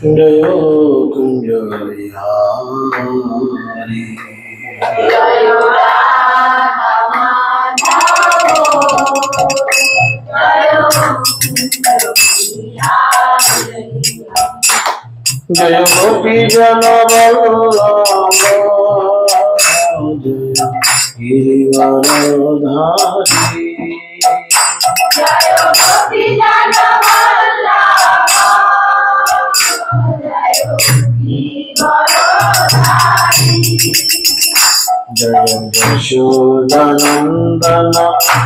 जय कुंज बिहारी जय गोपी जन बल्लभ जय गिरिवरधारी जय गोपी जन वल्लभ जय गिरिवरधारी जय यशोदानंदन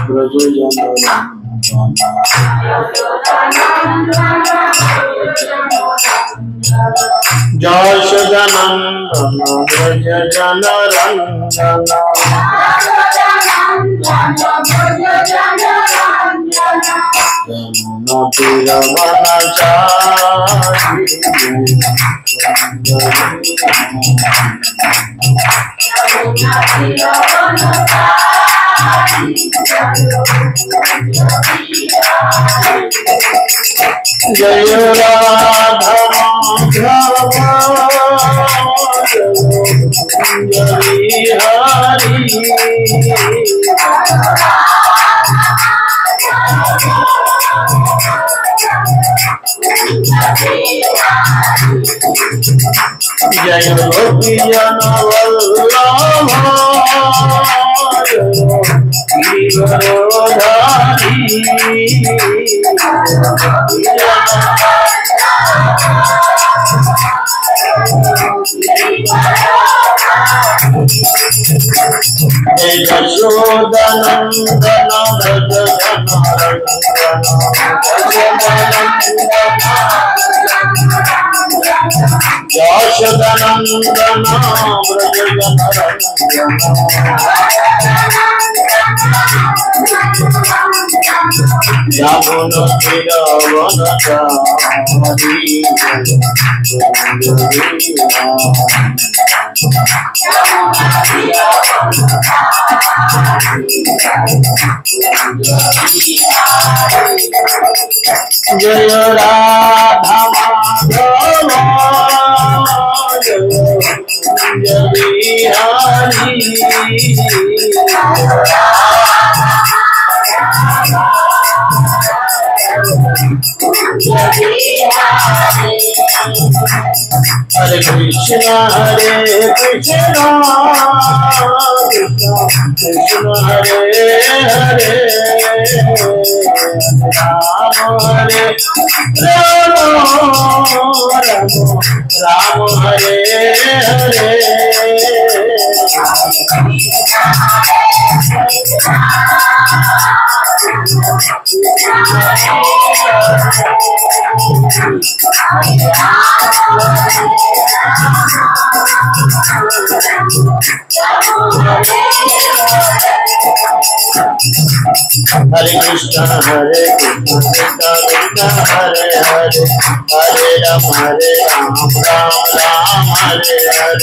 व्रज जशोदानंदन व्रज जनरंजन यमुना तीर वनचारी जय राधा हरि जय गोपी जन वल्लभ गिरिवरधारी जय यशोदानंदन व्रज यशोदानंदन व्रज यमुना तीर वनचारी जय राधा माधव जय बिहारी हरे कृष्ण कृष्ण कृष्ण हरे हरे राम हरे राम हरे हरे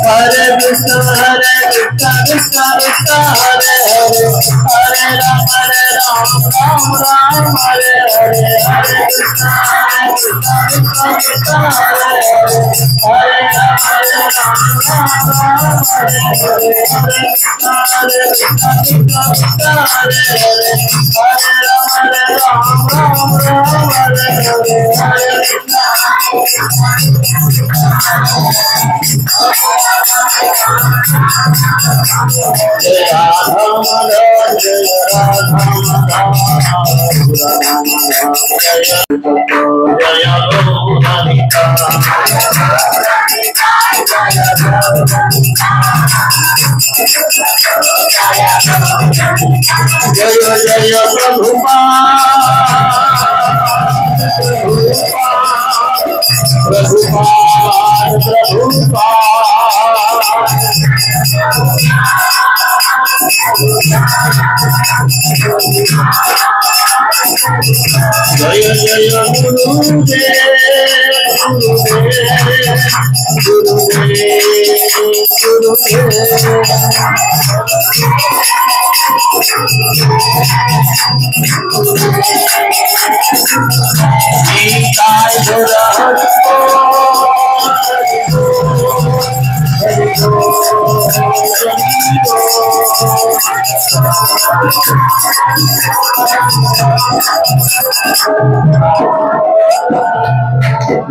हरे कृष्ण हरे कृष्ण कृष्ण हरे हरे हरे राम राम राम हरे हरे हरे कृष्ण कृष्ण कृष्ण हरे हरे हरे राम राम राम हरे हरे हरे कृष्ण कृष्ण कृष्ण हरे हरे हरे राम राम हरे हरे हरे कृष्ण कृष्ण कृष्ण हरे हरे हरे राम राम हरे हरे हरे कृष्ण जय राधा माधव जय राधा माधव जय लोहिता जय जय प्रभुपाद प्रभुपाद जय जय गुरुदेव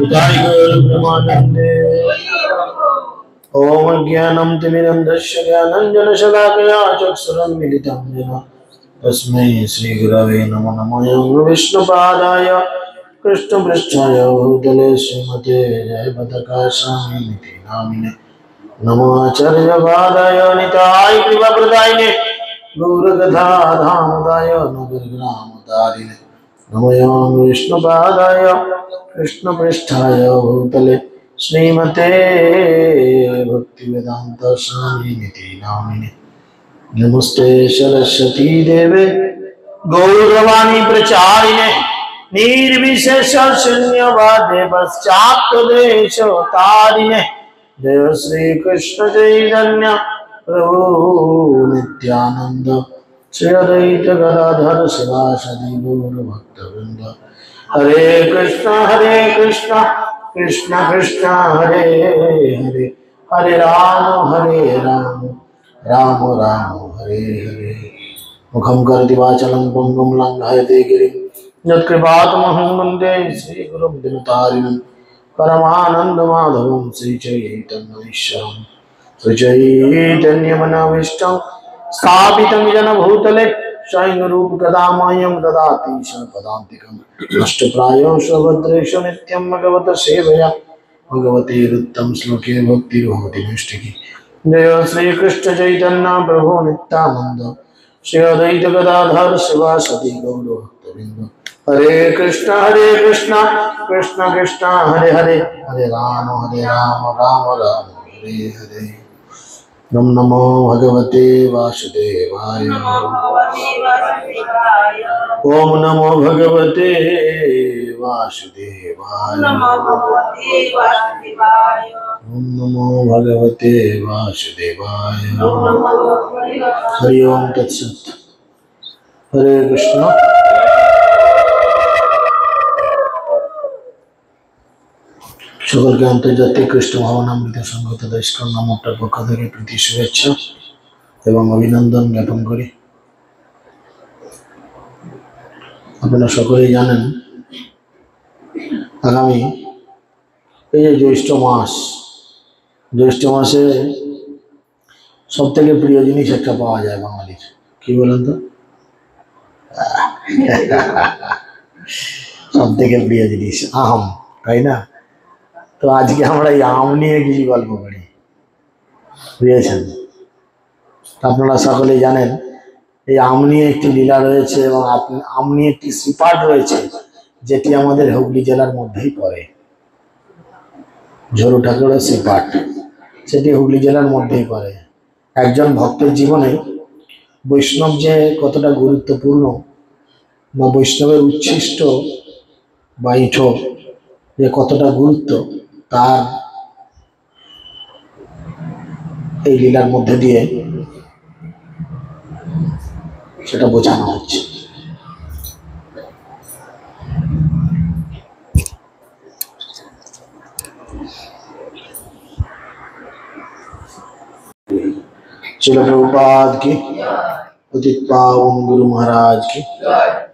निताय ब्रह्मानंदे ओम ज्ञानं तिमिरन्धस्य ज्ञानञ्जनशलाकया चक्षुरुन्मिलितं येन तस्मै श्रीगुरवे नमो नमः विष्णुपादाय कृष्णपृष्ठाय भूतले श्रीमते जयपताकाशामिति नामिने नमो आचार्यपादाय निताय कृपाप्रदायिने गौरकथाधामदाय नगरग्रामदारिणे नमो विष्णुपादाय कृष्णपृष्ठाय भूतले श्रीमते भक्तिवेदांत स्वामिनिति नामिने नमस्ते सरस्वती देवे गौरवाणी प्रचारिणे निर्विशेष शून्यवादे पश्चात्देशतारिणे जय श्री कृष्ण चैतन्य प्रभु नित्यानंद श्री अद्वैत गदाधर शिवासदि गौर भक्तवृंद हरे कृष्ण कृष्ण कृष्ण हरे हरे हरे राम राम राम हरे हरे मुखं करोति वाचालं पंगुं लंघयते गिरिं यत्कृपातमहं वन्दे श्रीगुरुं दिनतारिणं परमानन्दमाधवं श्रीचैतन्येश्वरं श्रीचैतन्यमनोभीष्टं स्थापितं येन भूतले स्वयं रूपकदामह्यं ददाति शरणपदान्तिकं नष्टप्रायो स्वभद्रेषु नित्यं भगवत सेवया भगवते रुत्तम श्लोके भक्तिर्भवति नैष्ठिकी जय श्री कृष्ण चैतन्य प्रभु नित्यानंद श्री अद्वैत गदाधर शिवासदि गौर भक्तवृंद हरे कृष्ण कृष्ण कृष्ण हरे हरे हरे राम राम राम हरे हरे नम नमो भगवते वासुदेवाय ओम नमो भगवते वासुदेवाय ओम नमो भगवते वासुदेवाय हरि ओम तत्सत हरे कृष्ण সকলকে আন্তর্জাতিক কৃষ্ণ ভাবনামৃত সংঘ তথা ইস্কন নামকটার পক্ষ থেকে প্রীতি শুভেচ্ছা এবং অভিনন্দন জ্ঞাপন করি। আপনারা সকলেই জানেন আগামী এই যে জ্যৈষ্ঠ মাসে সব থেকে প্রিয় জিনিস একটা পাওয়া যায় বাঙালির, কি বলেন তো? সব থেকে প্রিয় জিনিস আম, তাই না? তো আজকে আমরা এই আম নিয়ে কিছু গল্প করি, বুঝেছেন? আপনারা সকলেই জানেন এই আম নিয়ে একটি লীলা রয়েছে এবং আম নিয়ে একটি শ্রীপাঠ রয়েছে যেটি আমাদের হুগলি জেলার মধ্যেই পড়ে। ঝরু ঠাকুরের শ্রীপাঠ, সেটি হুগলি জেলার মধ্যেই পড়ে। একজন ভক্তের জীবনে বৈষ্ণব যে কতটা গুরুত্বপূর্ণ বা বৈষ্ণবের উচ্ছিষ্ট বা ইঠো যে কতটা গুরুত্ব তার এই লীলার মধ্যে দিয়ে সেটা বোঝানো হচ্ছে। श्रील प्रभुपाद की, उदित पावन गुरु महाराज की,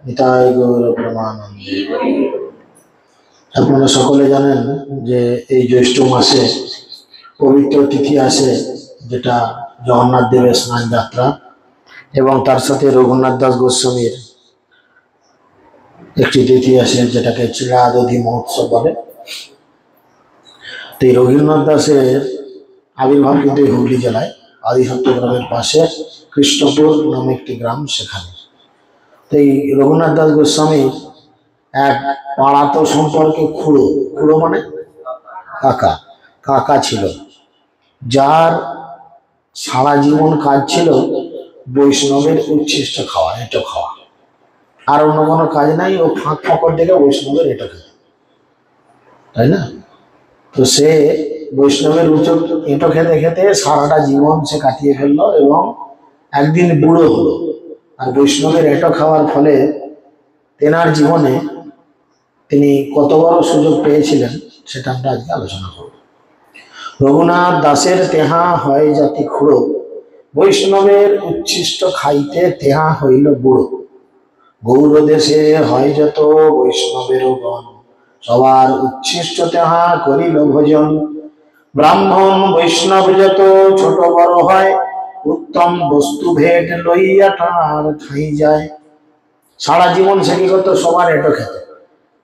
निताय गौर परमानंदे। আপনারা সকলে জানেন যে এই জ্যৈষ্ঠ মাসে পবিত্র তিথি আসে যেটা জগন্নাথ দেবের স্নান যাত্রা এবং তার সাথে রঘুনাথ দাস গোস্বামীর একটি তিথি আসে যেটাকে চিরাদধি মহোৎসব বলে। তো এই রঘুনাথ দাসের আবির্ভাব কিন্তু হুগলি জেলায় আদিসত্য গ্রামের পাশে কৃষ্ণপুর নামে একটি গ্রাম, সেখানে। তো এই রঘুনাথ দাস গোস্বামীর এক পাড়াতো সম্পর্কে খুড়ো মানে কাকা ছিল, যার সারা জীবন কাজ ছিল বৈষ্ণবের উচ্ছিষ্ট খাওয়া, এঁটো খাওয়া। আর অন্য কোনো কাজ নাই, ও ফাঁক ফকর দেখে বৈষ্ণবের এটা খেত, তাই না? তো সে বৈষ্ণবের উচক এঁটো খেতে খেতে সারাটা জীবন সে কাটিয়ে ফেললো এবং একদিন বুড়ো হলো। আর বৈষ্ণবের এঁটো খাওয়ার ফলে তেনার জীবনে তিনি কত বড় সুযোগ পেয়েছিলেন সেটা আমরা আজকে আলোচনা করব। রঘুনাথ দাসের তেহা হয় জাতি খুড়ো, বৈষ্ণবের উচ্ছিষ্ট খাইতে তেহা হইল বুড়ো। গৌর দেশে হয় যত বৈষ্ণবের গণ, সবার উচ্ছিষ্ট তেহা করিল ভোজন। ব্রাহ্মণ বৈষ্ণব যত ছোট বড় হয়, উত্তম বস্তু ভেট লইয়া তার খাই যায়। সারা জীবন সে কি করতো? সবার এঁটো খেত।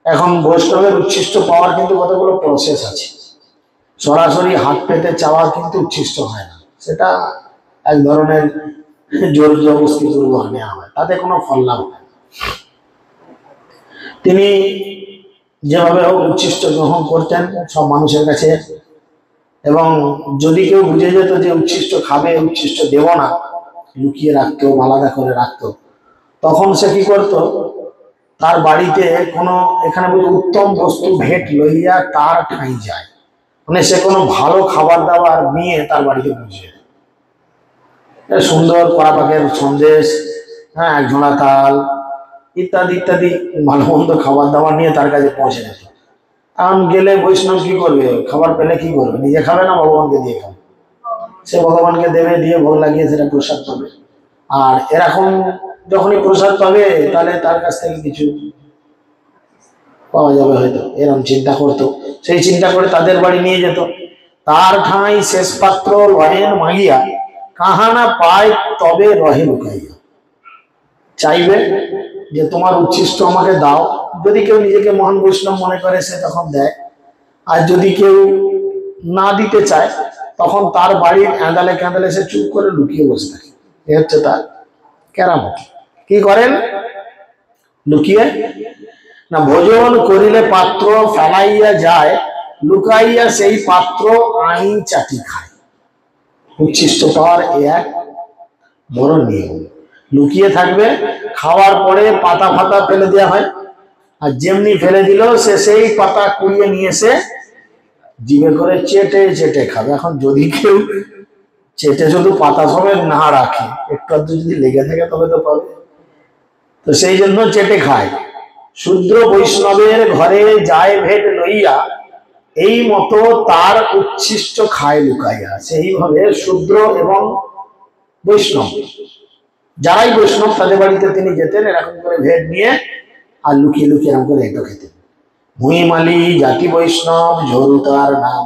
এখন বৈষ্ণবের উচ্ছিষ্ট পাওয়ার কিন্তু কতগুলো প্রসেস আছে। সরাসরি হাত পেতে চাওয়া কিন্তু উচ্ছিষ্ট হয় না, সেটা এক ধরনের জোর জবরদস্তি পূর্বক নেওয়া হয়, তাতে কোনো ফল লাভ হয় না। তিনি যেভাবে হোক উচ্ছিষ্ট গ্রহণ করতেন সব মানুষের কাছে, এবং যদি কেউ বুঝে যেত যে উচ্ছিষ্ট খাবে, উচ্ছিষ্ট দেব না, লুকিয়ে রাখতো, আলাদা করে রাখতো, তখন সে কি করতো? তার বাড়িতে কোনো এখানে বলি উত্তম বস্তু ভেট লইয়া তার ঠাঁই যায়, মানে সে কোনো ভালো খাবার দাবার নিয়ে তার বাড়িতে পৌঁছে, সুন্দর কড়া পাকের সন্দেশ, হ্যাঁ, এক ঝোড়া তাল ইত্যাদি ইত্যাদি ভালো মন্দ খাবার দাবার নিয়ে তার কাছে পৌঁছে যেত। কারণ গেলে বৈষ্ণব কি করবে? খাবার পেলে কি করবে? নিজে খাবে না ভগবানকে দিয়ে খাবে? সে ভগবানকে দেবে, দিয়ে ভোগ লাগিয়ে সেটা প্রসাদ পাবে। আর এরকম যখনই প্রসাদ পাবে তাহলে তার কাছ থেকে কিছু পাওয়া যাবে হয়তো, এরকম চিন্তা করতো। সেই চিন্তা করে তাদের বাড়ি নিয়ে যেত। তার ঠাঁই শেষ পাত্র লহেন মাগিয়া, কাহানা পায় তবে রহে লুকাইয়া। চাইবে যে তোমার উচ্ছিষ্ট আমাকে দাও, যদি কেউ নিজেকে মহান বৈষ্ণব মনে করে সে তখন দেয়, আর যদি কেউ না দিতে চায় তখন তার বাড়ির এঁদালে ক্যাঁদালে সে চুপ করে লুকিয়ে বসে থাকে। এ হচ্ছে তার কেরামত। কি করেন? লুকিয়ে না, ভোজন করিলে পাত্র ফেলাইয়া যায়, লুকাইয়া সেই পাত্র আইন চাটি খায়। উচ্ছিষ্ট পাওয়ার এক বড় নিয়ম, লুকিয়ে থাকবে, খাওয়ার পরে পাতা ফাতা ফেলে দেওয়া হয়, আর যেমনি ফেলে দিল সে সেই পাতা কুড়িয়ে নিয়ে এসে জিভে করে চেটে চেটে খাবে। এখন যদি কেউ চেটে শুধু পাতা সমেত না রাখে, একটু আধটু যদি লেগে থাকে তবে তো পাবে, তো সেই জন্য চেটে খায়। শূদ্র বৈষ্ণবের ঘরে যায় ভেট লইয়া, এই মতো তার উচ্ছিষ্ট খায় লুকাইয়া। সেইভাবে শূদ্র এবং বৈষ্ণব যারাই বৈষ্ণব তাদের বাড়িতে তিনি যেতেন, এরকম করে ভেট নিয়ে আর লুকিয়ে লুকিয়ে এরকম করে এঁটো খেতেন। ভুঁইমালি জাতি বৈষ্ণব ঝরু তার নাম,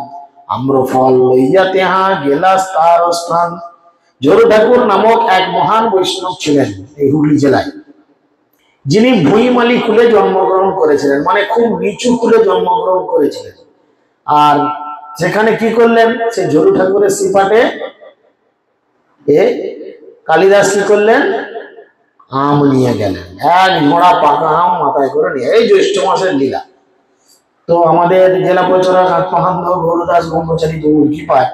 আম্র ফল লইয়া তেহা গেলাস তার স্থান। ঝরু ঠাকুর নামক এক মহান বৈষ্ণব ছিলেন এই হুগলি জেলায়, যিনি ভুঁইমালি কুলে জন্মগ্রহণ করেছিলেন, মানে খুব নিচু কুলে জন্মগ্রহণ করেছিলেন। আর সেখানে কি করলেন? সে ঝরু ঠাকুরের শ্রীপাঠে এ কালিদাস কি করলেন? আম নিয়ে গেলেন, এক ঝোড়া পাকা আম মাথায় করে নিয়ে, এই জ্যৈষ্ঠ মাসের লীলা। তো আমাদের জেলা প্রচারক আত্মহান্ত গৌরদাস ব্রহ্মচারী প্রভুর কৃপায়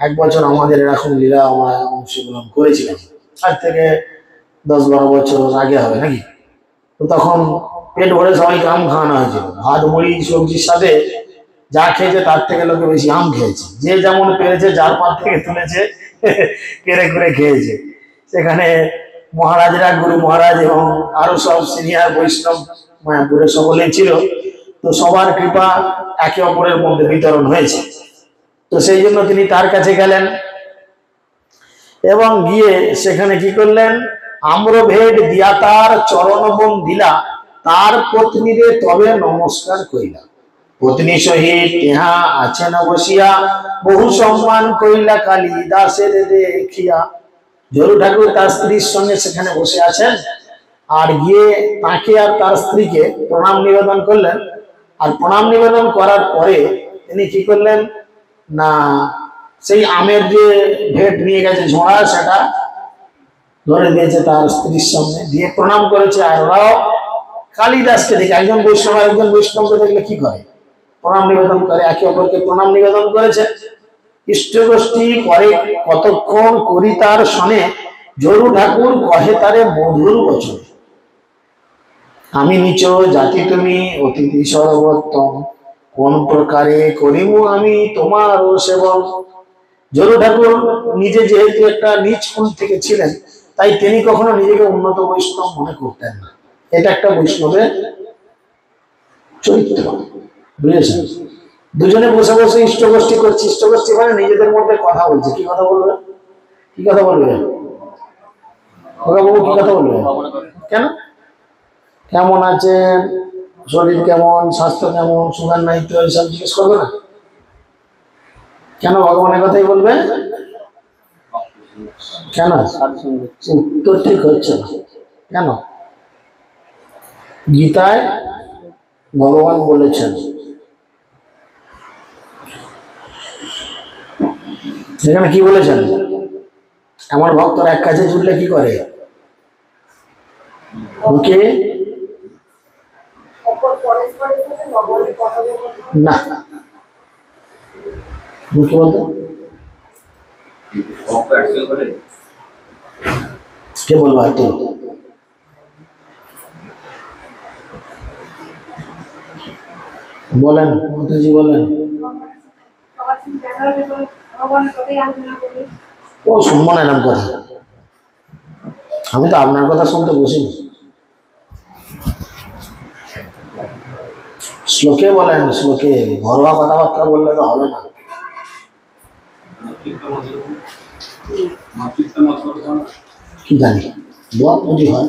এক বছর আমাদের এরকম লীলা আমরা অংশগ্রহণ করেছিলাম, আজ থেকে 10-12 বছর আগে হবে নাকি। তো তখন পেট ভরে সবাইকে আম খাওয়ানো হয়েছিল, ভাত মুড়ি সবজির সাথে যা খেয়েছে তার থেকে লোকে বেশি আম খেয়েছে, যে যেমন পেরেছে যার পাত থেকে তুলেছে কেড়ে করে খেয়েছে। সেখানে মহারাজরা, গুরু মহারাজ এবং আরো সব সিনিয়র বৈষ্ণব মায়াপুরে সকলেই ছিল। তো সবার কৃপা একে অপরের মধ্যে বিতরণ হয়েছে। তো সেই জন্য তিনি তার কাছে গেলেন এবং গিয়ে সেখানে কি করলেন? আম্রভেট দিয়া তার চরণবন দিলা, তার পত্নীরে তবে নমস্কার কইলা। পত্নী সহিত ইহা আছেন বসিয়া, বহু সম্মান কইলা কালিদাসের দেখিয়া। ঝরু ঠাকুর তার স্ত্রীর সঙ্গে সেখানে বসে আছেন, আর গিয়ে তাকে আর তার স্ত্রীকে প্রণাম নিবেদন করলেন। আর প্রণাম নিবেদন করার পরে তিনি কি করলেন না, সেই আমের যে ভেট নিয়ে গেছে ঝোড়া, সেটা ধরে দিয়েছে তার স্ত্রীর সামনে, দিয়ে প্রণাম করেছে। আর ওরাও কালিদাসকে দেখে, একজন বৈষ্ণব আর একজন বৈষ্ণবকে দেখলে কি করে? প্রণাম নিবেদন করে, একে অপরকে প্রণাম নিবেদন করেছে। ইষ্টগোষ্ঠী করে কতক্ষণ করি তার শনে, ঝরু ঠাকুর কহে তারে মধুর বচনে। আমি নিচ জাতি তুমি অতিথি সর্বোত্তম, কোন প্রকারে করিব আমি তোমার সেবন। জরু ঠাকুর নিজে যেহেতু একটা নিচ কুল থেকে ছিলেন, তাই তিনি কখনো নিজেকে উন্নত বৈষ্ণব মনে করতেন না। এটা একটা বৈষ্ণবের চরিত্র, বুঝেছেন? দুজনে বসে বসে ইষ্টগোষ্ঠী করছে। ইষ্টগোষ্ঠী মানে নিজেদের মধ্যে কথা বলছে। কি কথা বলবে? কি কথা বলবে? বাবু কি কথা বলবে? কেন? কেমন আছেন, শরীর কেমন, স্বাস্থ্য কেমন, সুগার নাই তো, এইসব জিজ্ঞেস করবে না? কেন ভগবানের কথাই বলবে? কেন? উত্তর ঠিক হচ্ছে না। কেন? গীতায় ভগবান বলেছেন, সেখানে কি বলেছেন? আমার ভক্তরা এক কাছে জুড়লে কি করে? ওকে না, কি বলতো? কে বলবো? আর তো বলেন, মন্ত্রীজি বলেন। ও শুনবো না এরকম কথা। আমি তো আপনার কথা শুনতে বসিনি। শ্লোকে বলেন, শ্লোকে। ঘরোয়া কথাবার্তা বললে তো হবে না। কি জানি বল বুঝি হয়।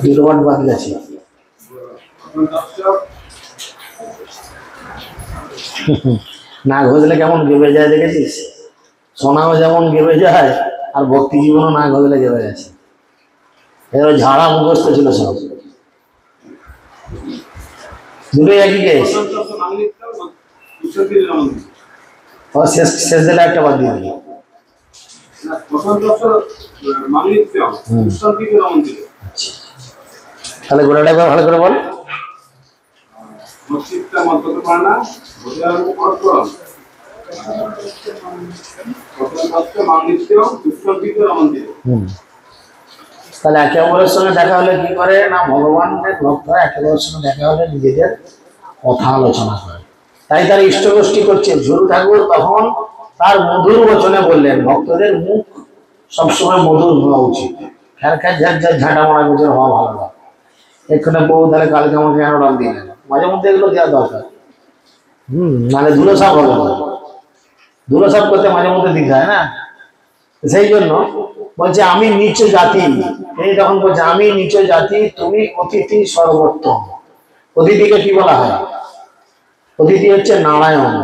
দুটো বার বাদ গেছে। না ঘষলে কেমন গেবে যায় দেখেছিস? সোনাও যেমন গেবে যায়, আর ভক্তি জীবনও না ঘষলে গেবে গেছে। এবার ঝাড়া মুখস্থ ছিল সব, দুটোই একই কেস। শেষ শেষ দিলে একটা বাদ দিয়ে দিল। তাহলে গোড়াটা একবার ভালো করে বল। তাহলে একে অপরের সঙ্গে দেখা হলে কি করে না, ভগবানের ভক্তরা একে অপরের সঙ্গে দেখা হলে নিজেদের কথা আলোচনা করে। তাই তার ইষ্টগোষ্ঠী করছে। ঝুরু ঠাকুর তখন তার মধুর বচনে বললেন, ভক্তদের মুখ সবসময় মধুর হওয়া উচিত। খ্যার খ্যার ঝাঁঝ ঝাঁঝ ঝাঁটা মারা গোচর হওয়া ভালো না। এক্ষণে বউ তাহলে কালকে আমাকে কেন ডাল দিয়ে গেল? মাঝে মধ্যে এগুলো দেওয়া দরকার। নাহলে ধুলো সাপ হবে না। ধুলো সাপ করতে মাঝে মধ্যে দিতে হয় না। সেই জন্য বলছে আমি নিচু জাতি। এই তখন বলছে আমি নিচু জাতি, তুমি অতিথি সর্বোত্তম। অতিথিকে কি বলা হয়? অতিথি হচ্ছে নারায়ণ,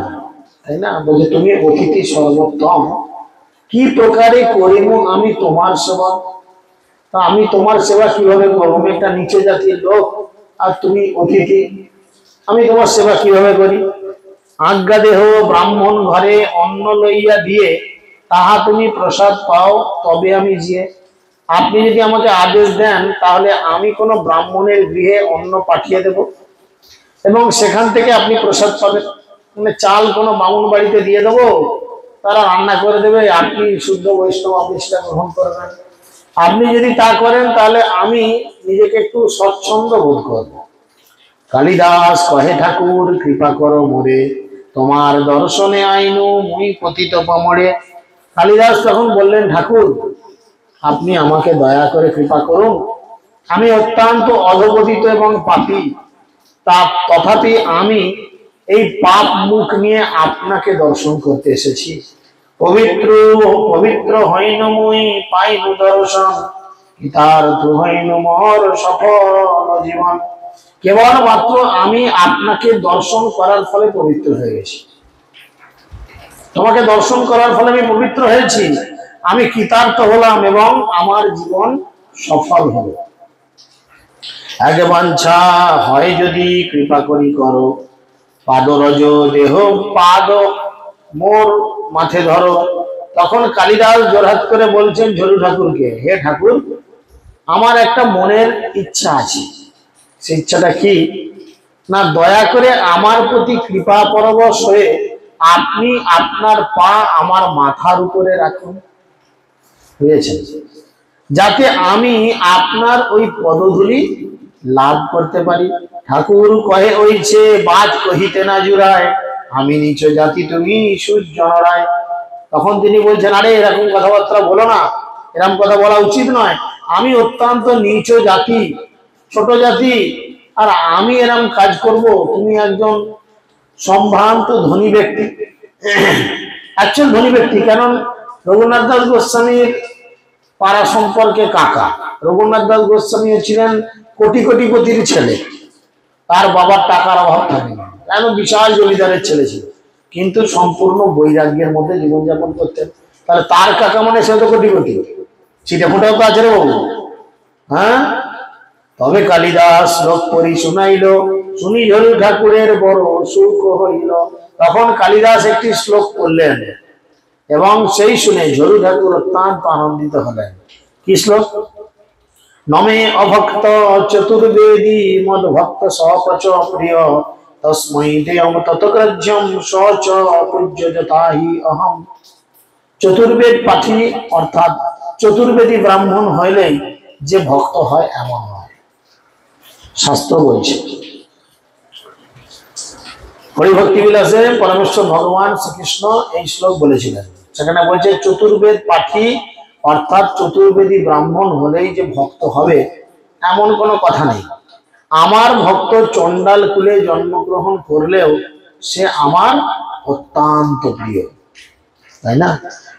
তাই না? বলছে তুমি অতিথি সর্বোত্তম, কি প্রকারে করিব আমি তোমার সেবা। তা আমি তোমার সেবা কিভাবে করবো? আমি একটা নিচে জাতির লোক, আর তুমি অতিথি, আমি তোমার সেবা কিভাবে করি? আজ্ঞা দেহ ব্রাহ্মণ ঘরে অন্ন লইয়া দিয়ে, তাহা তুমি প্রসাদ পাও তবে আমি যে। আপনি যদি আমাকে আদেশ দেন, তাহলে আমি কোনো ব্রাহ্মণের গৃহে অন্ন পাঠিয়ে দেব, এবং সেখান থেকে আপনি প্রসাদ পাবেন। মানে চাল কোনো বামুন বাড়িতে দিয়ে দেবো, তারা রান্না করে দেবে, আপনি শুদ্ধ বৈষ্ণব, আপনি সেটা গ্রহণ করবেন। আপনি যদি তা করেন, তাহলে আমি নিজেকে একটু স্বচ্ছন্দ বোধ করব। কালিদাস কহে ঠাকুর কৃপা করো মোরে, তোমার দর্শনে আইনু মুই পতিত পামরে। কালিদাস তখন বললেন, ঠাকুর আপনি আমাকে দয়া করে কৃপা করুন। আমি অত্যন্ত অধপতিত এবং পাপী, তথাপি আমি এই পাপ মুখ নিয়ে আপনাকে দর্শন করতে এসেছি। পবিত্র পবিত্র হইন মুই পাইনু দর্শন, কৃতার্থ হইন মোর সফল জীবন। কেবলমাত্র আমি আপনাকে দর্শন করার ফলে পবিত্র হয়ে গেছি। তোমাকে দর্শন করার ফলে আমি পবিত্র হয়েছি, আমি কৃতার্থ হলাম এবং আমার জীবন সফল হলো। এক বাঞ্ছা হয় যদি কৃপা করি করো, পাদরজ দেহ পাদ মোর মাথে ধরো। তখন কালিদাস জোরহাত করে বলছেন ঝরু ঠাকুরকে, হে ঠাকুর, আমার একটা মনের ইচ্ছা আছে। সেই ইচ্ছাটা কি না, দয়া করে আমার প্রতি কৃপা পরবশ হয়ে আপনি আপনার পা আমার মাথার উপরে রাখুন, বুঝেছেন, যাতে আমি আপনার ওই পদধূলি লাভ করতে পারি। ঠাকুর কহে ওইছে বাদ কহিতে না জুড়ায়, আমি নিচ জাতি তুমি সূর্য নড়ায়। তখন তিনি বলছেন, আরে এরকম কথাবার্তা বলো না, এরকম কথা বলা উচিত নয়, আমি অত্যন্ত নিচ জাতি, ছোট জাতি, আর আমি এরকম কাজ করব, তুমি একজন সম্ভ্রান্ত ধনী ব্যক্তি, একজন ধনী ব্যক্তি। কারণ রঘুনাথ দাস গোস্বামীর পাড়া সম্পর্কে কাকা, রঘুনাথ দাস গোস্বামী ছিলেন কোটি কোটিপতির ছেলে, তার বাবার টাকার অভাব থাকেনি, একদম বিশাল জমিদারের ছেলে ছিল, কিন্তু সম্পূর্ণ বৈরাগ্যের মধ্যে জীবনযাপন করতেন। তাহলে তার কাকা মানে সে তো কোটিপতি, চিঠে ফোটাও তো আছে রে বাবু। হ্যাঁ, তবে কালিদাস শ্লোক পড়ি শুনাইল, শুনি ঝরু ঠাকুরের বড় সুখ হইল। তখন কালিদাস একটি শ্লোক পড়লেন এবং সেই শুনে ঝরু ঠাকুর অত্যন্ত আনন্দিত হলেন। কি শ্লোক? নমে অভক্ত চতুর্বেদী মদ ভক্ত সপচ প্রিয়, তস্मै দেয়ম ততগ্রাহ্যম সচ পূজ্য যথাহি অহম। চতুর্বেদ পাঠী অর্থাৎ চতুর্বেদী ব্রাহ্মণ হইলেই যে ভক্ত হয় এমন নয়, শাস্ত্র বলছে। হরিভক্তি বিলাসে পরমেশ্বর ভগবান শ্রীকৃষ্ণ এই শ্লোক বলেছিলেন, সেখানে বলছে চতুর্বেদ পাঠী অর্থাৎ চতুর্বেদী ব্রাহ্মণ হলেই যে ভক্ত হবে এমন কোনো কথা নেই। আমার ভক্ত চণ্ডাল কুলে জন্মগ্রহণ করলেও সে আমার অত্যন্ত প্রিয়, তাই না?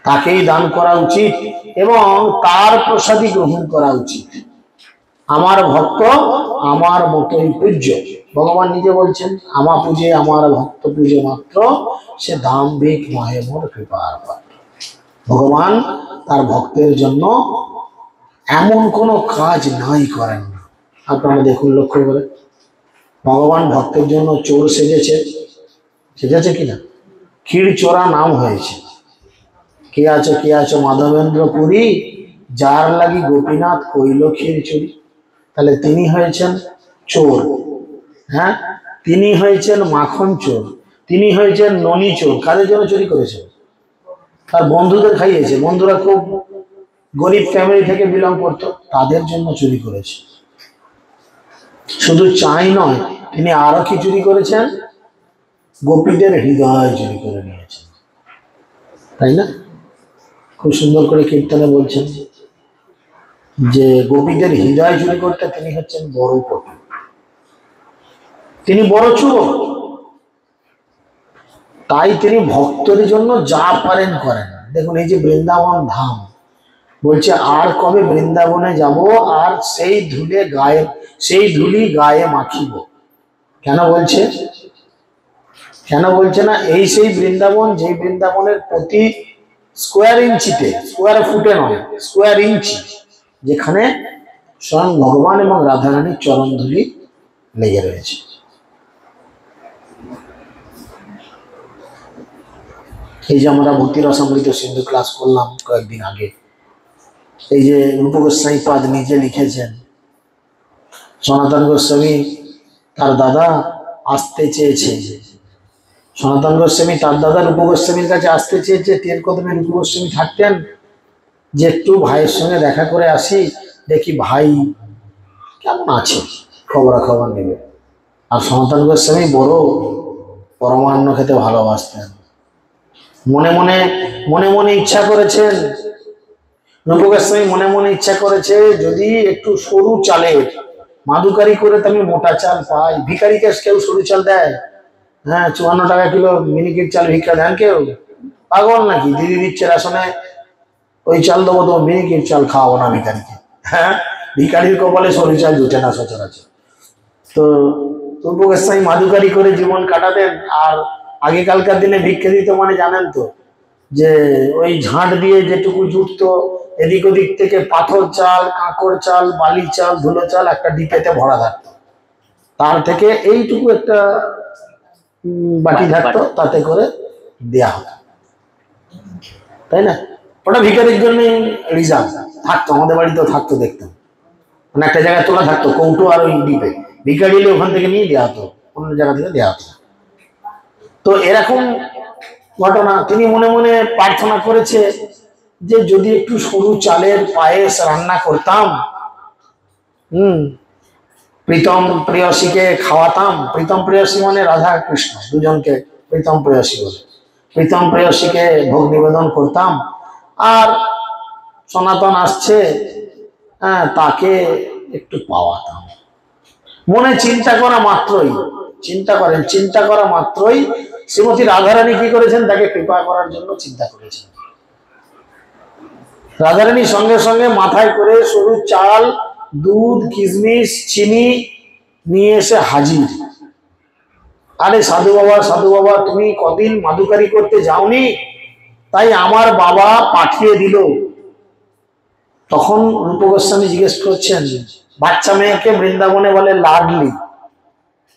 তাকেই দান করা উচিত এবং তার প্রসাদী গ্রহণ করা উচিত। আমার ভক্ত আমার মতোই পূজ্য, ভগবান নিজে বলছেন, আমা পূজে আমার ভক্ত পূজে মাত্র, সে দাম্ভিক নহে মোর কৃপার পাত্র। ভগবান তার ভক্তের জন্য এমন কোনো কাজ নাই করেন না। আপনারা দেখুন, লক্ষ্য করে, ভগবান ভক্তের জন্য চোর সেজেছে, সেজেছে কিনা? ক্ষীর চোরা নাম হয়েছে। কে আছো মাধবেন্দ্র পুরী, যার লাগি গোপীনাথ কইল ক্ষীর চুরি। তাহলে তিনি হয়েছেন চোর, হ্যাঁ, তিনি হয়েছেন মাখন চোর, তিনি হয়েছেন ননি চোর। কাদের জন্য চুরি করেছে? তার বন্ধুদের খাইয়েছে, বন্ধুরা খুব গরিব ফ্যামিলি থেকে বিলং করতো, তাদের জন্য চুরি করেছে। শুধু চাই নয়, তিনি আরো কি চুরি করেছেন? গোপীদের হৃদয় চুরি করে নিয়েছেন, তাই না? খুব সুন্দর করে কীর্তনে বলছেন যে গোপীদের হৃদয় চুরি করতে তিনি হচ্ছেন বড় পটু, তিনি বড় চোর। তাই তিনি ভক্তের জন্য যা পারেন করেন। দেখুন, এই যে বৃন্দাবন ধাম বলছে, আর কবে বৃন্দাবনে যাব, আর সেই ধুলি গায়ে মাখিব। কেন বলছে? কেন বলছে না এই সেই বৃন্দাবন, যে বৃন্দাবনের প্রতি স্কোয়ার ইঞ্চিতে, স্কোয়ার ফুটে নয়, স্কোয়ার ইঞ্চি, যেখানে স্বয়ং ভগবান এবং রাধারানীর চরণ ধুলি লেগে রয়েছে। এই যে আমরা ভক্তি রসামৃত সিন্ধু ক্লাস করলাম কয়েকদিন আগে, এই যে রূপ গোস্বামী পাদ নিজে লিখেছেন, সনাতন গোস্বামী তার দাদা আসতে চেয়েছে, সনাতন গোস্বামী তার দাদা রূপ গোস্বামীর কাছে আসতে চেয়েছে। টের কদমে রূপ গোস্বামী থাকতেন, যে একটু ভাইয়ের সঙ্গে দেখা করে আসি, দেখি ভাই কেমন আছে, খবরাখবর নেবে। আর সনাতন গোস্বামী বড় পরমান্ন খেতে ভালোবাসতেন। মনে মনে ইচ্ছা করেছেন, রূপ গোস্বামী মনে মনে ইচ্ছা করেছে, যদি একটু সরু চালের মাদুকারি করে আমি মোটা চাল পাই। ভিখারিকে কেউ সরু চাল দেয়? হ্যাঁ, 54 টাকা কিলো মিনিকেট চাল ভিক্ষা দেন কেউ? পাগল নাকি? দিদি দিচ্ছে রেশনে, ওই চাল দেবো, তো মিনিকেট চাল খাওয়াবো না ভিখারিকে। হ্যাঁ, ভিখারির কপালে সরু চাল জুটে না সচরাচর। তো রূপ গোস্বামী মাদুকারি করে জীবন কাটাতেন। আর আগেকালকার দিনে ভিক্ষা দিত মানে জানেন তো, যে ওই ঝাঁট দিয়ে যেটুকু জুটতো, এদিক ওদিক থেকে পাথর চাল, কাঁকড় চাল, বালি চাল, ধুলো চাল একটা ডিপেতে ভরা থাকতো, তার থেকে এইটুকু একটা বাটি থাকতো, তাতে করে দেয়া হতো, তাই না? ওটা ভিখারির জন্য রিজার্ভ থাকতো, আমাদের বাড়িতেও থাকতো, দেখতাম মানে একটা জায়গায় তোলা থাকতো কৌটো আর ওই ডিপে, ভিখারি এলে ওখান থেকে নিয়ে দেওয়া হতো, অন্য জায়গা থেকে দেওয়া হতো। তো এরকম ঘটনা। তিনি মনে মনে প্রার্থনা করেছে যে যদি একটু সরু চালের পায়েস রান্না করতাম, প্রীতম প্রেয়সীকে খাওয়াতাম। প্রীতম প্রেয়সী মানে রাধা কৃষ্ণ দুজনকে প্রীতম প্রেয়সী বলে। প্রীতম প্রেয়সীকে ভোগ নিবেদন করতাম, আর সনাতন আসছে, তাকে একটু পাওয়াতাম। মনে চিন্তা করা মাত্রই, চিন্তা করা মাত্রই শ্রীমতী রাধারানী কি করেছেন, তাকে কৃপা করার জন্য চিন্তা করেছেন। রাধারানী সঙ্গে সঙ্গে মাথায় করে সরু চাল, দুধ, কিশমিশ, চিনি নিয়ে এসে হাজির। আরে সাধু বাবা তুমি কদিন মাদুকারি করতে যাওনি, তাই আমার বাবা পাঠিয়ে দিল। তখন রূপ গোস্বামী জিজ্ঞেস করছেন, বাচ্চা মেয়েকে বৃন্দাবনে বলে লাডলি,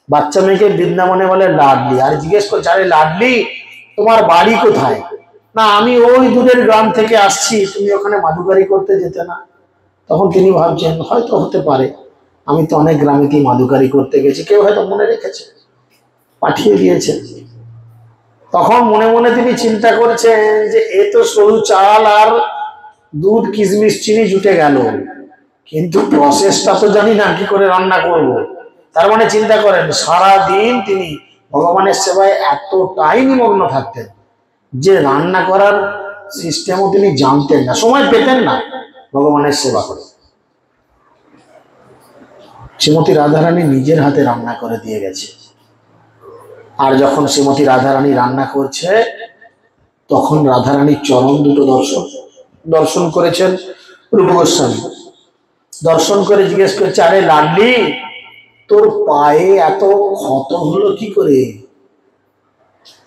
বাচ্চা মেয়েকে বৃন্দাবনে বলে লাডলি, আর জিজ্ঞেস করছে আরে লাডলি তোমার বাড়ি কোথায়? না আমি ওই দূরের গ্রাম থেকে আসছি, তুমি ওখানে মাদুকারি করতে যেতে না? তখন তিনি ভাবছেন হয়তো হতে পারে, আমি তো অনেক গ্রামে মাদুকারি করতে গেছি, কেউ হয়তো মনে রেখেছে, পাঠিয়ে দিয়েছে। তখন মনে মনে তিনি চিন্তা করছেন যে এ তো সরু চাল আর দুধ, কিশমিশ, চিনি জুটে গেল, কিন্তু প্রসেসটা তো জানি না কি করে রান্না করব। তার মানে চিন্তা করেন সারা দিন তিনি ভগবানের সেবায় এতটাই নিমগ্ন থাকতেন যে রান্না করার সিস্টেমও তিনি জানতেন না, সময় পেতেন না ভগবানের সেবা করে। শ্রীমতী রাধারানী নিজের হাতে রান্না করে দিয়ে গেছে। আর যখন শ্রীমতী রাধারানী রান্না করছে, তখন রাধারানীর চরণ দুটো দর্শন করেছেন রূপ গোস্বামী। দর্শন করে জিজ্ঞেস করছে আরে লাডলি তোর পায়ে এত ক্ষত হলো কি করে,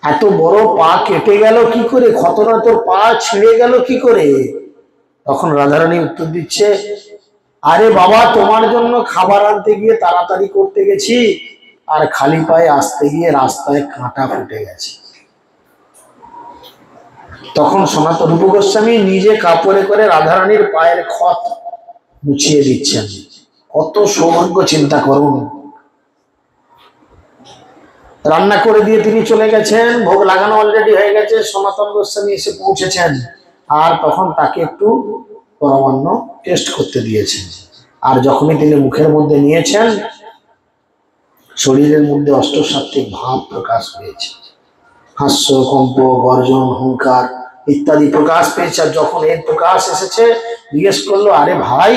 এত বড় পা কেটে গেল কি করে, ক্ষতটা তোর পা ছিঁড়ে গেল কি করে? তখন রাধারানী উত্তর দিচ্ছে আরে বাবা তোমার জন্য খাবার আনতে গিয়ে তাড়াতাড়ি করতে গেছি, আর খালি পায়ে আসতে গিয়ে রাস্তায় কাঁটা ফুটে গেছে। তখন সনাতন রূপ গোস্বামী নিজে কাপড়ে করে রাধারানীর পায়ের ক্ষত মুছিয়ে দিচ্ছেন। কত সৌভাগ্য চিন্তা করুন। রান্না করে দিয়ে তিনি চলে গেছেন, ভোগ লাগানো অলরেডি হয়ে গেছে, সনাতন গোস্বামী এসে পৌঁছেছেন, আর তখন তাকে একটু পরমান্ন টেস্ট করতে দিয়েছেন। আর যখনই তিনি মুখের মধ্যে নিয়েছেন, শরীরের মধ্যে অষ্টসাত্ত্বিক ভাব প্রকাশ পেয়েছে, হাস্য, কম্প, গর্জন, হুঙ্কার ইত্যাদি প্রকাশ পেয়েছে। আর যখন এর প্রকাশ এসেছে, জিজ্ঞেস করলো আরে ভাই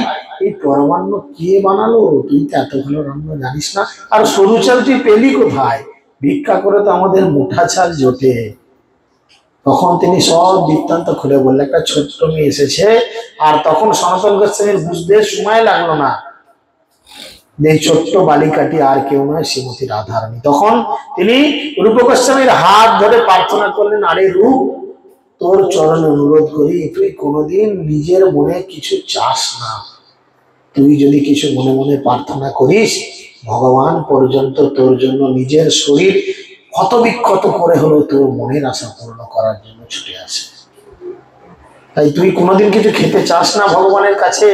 এই পরমান্ন কে বানালো, তুই তো এত ভালো রান্না জানিস না, আর সরু চাল তুই পেলি কোথায়, ভিক্ষা করে তো আমাদের মুঠা চাল জোটে। তখন তিনি সব বৃত্তান্ত খুলে বললেন। একটা ছোট্ট মেয়ে এসেছে, আর তখন সনাতন গোস্বামীর বুঝতে সময় লাগলো না যে ছোট্ট বালিকাটি আর কেউ নয় শ্রীমতী রাধারানী। তখন তিনি রূপ গোস্বামীর হাত ধরে প্রার্থনা করলেন আরে রূপ তোর চরণে অনুরোধ করি, তুই কোনোদিন নিজের মনে কিছু চাস না, তুই যদি কিছু মনে মনে প্রার্থনা করিস, ভগবান পর্যন্ত তোর জন্য নিজের শরীর ক্ষত বিক্ষত করে হলেও তোর মনের আশা পূর্ণ করার জন্য ছুটে আসে। তাই তুই কোনোদিন কিছু খেতে চাস না ভগবানের কাছে,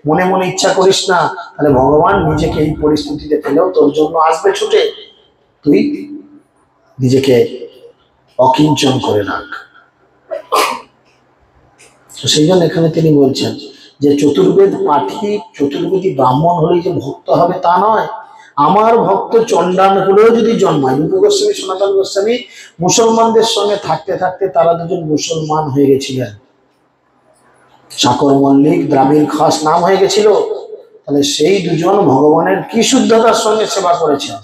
মনে মনে ইচ্ছা করিস না, তাহলে ভগবান নিজেকে এই পরিস্থিতিতে ফেলেও তোর জন্য আসবে ছুটে। তুই নিজেকে অকিঞ্চন করে রাখ। তো সেই জন্য এখানে তিনি বলছেন যে চতুর্বেদ পাঠী, চতুর্বেদী ব্রাহ্মণ হলেই যে ভক্ত হবে তা নয়, আমার ভক্ত চণ্ডাল হলেও যদি জন্মায়। রূপ গোস্বামী, সনাতন গোস্বামী মুসলমানদের সঙ্গে থাকতে থাকতে তারা দুজন মুসলমান হয়ে গেছিলেন। চাকর মল্লিক, দ্রাবিড় খাস নাম হয়ে গেছিল। তাহলে সেই দুজন ভগবানের কি শুদ্ধতার সঙ্গে সেবা করেছেন,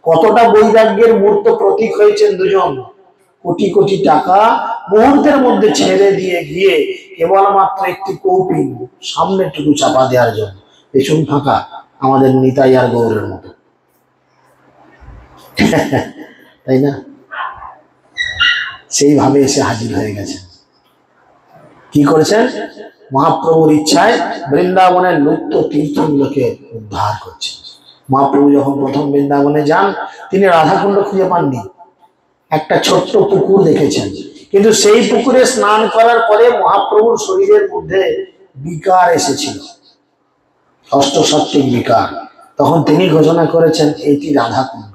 কতটা বৈরাগ্যের মূর্ত প্রতীক হয়েছেন দুজন। কোটি কোটি টাকা মুহূর্তের মধ্যে ছেড়ে দিয়ে গিয়ে কেবলমাত্র একটি কৌপিন সামনেটুকু চাপা দেওয়ার জন্য, পেছন ফাঁকা আমাদের নিতাই আর গৌরের মতো, তাই না? সেইভাবে এসে হাজির হয়ে গেছেন। কি করেছেন? মহাপ্রভুর ইচ্ছায় বৃন্দাবনের লুপ্ত তীর্থগুলোকে উদ্ধার করছেন। মহাপ্রভু যখন প্রথম বৃন্দাবনে যান, তিনি রাধাকুণ্ড খুঁজে পাননি, একটা ছোট্ট পুকুর দেখেছেন। কিন্তু সেই পুকুরে স্নান করার পরে মহাপ্রভুর শরীরের মধ্যে বিকার এসেছিল, অষ্টসাত্ত্বিক বিকার। তখন তিনি ঘোষণা করেছেন এটি রাধাকুণ্ড।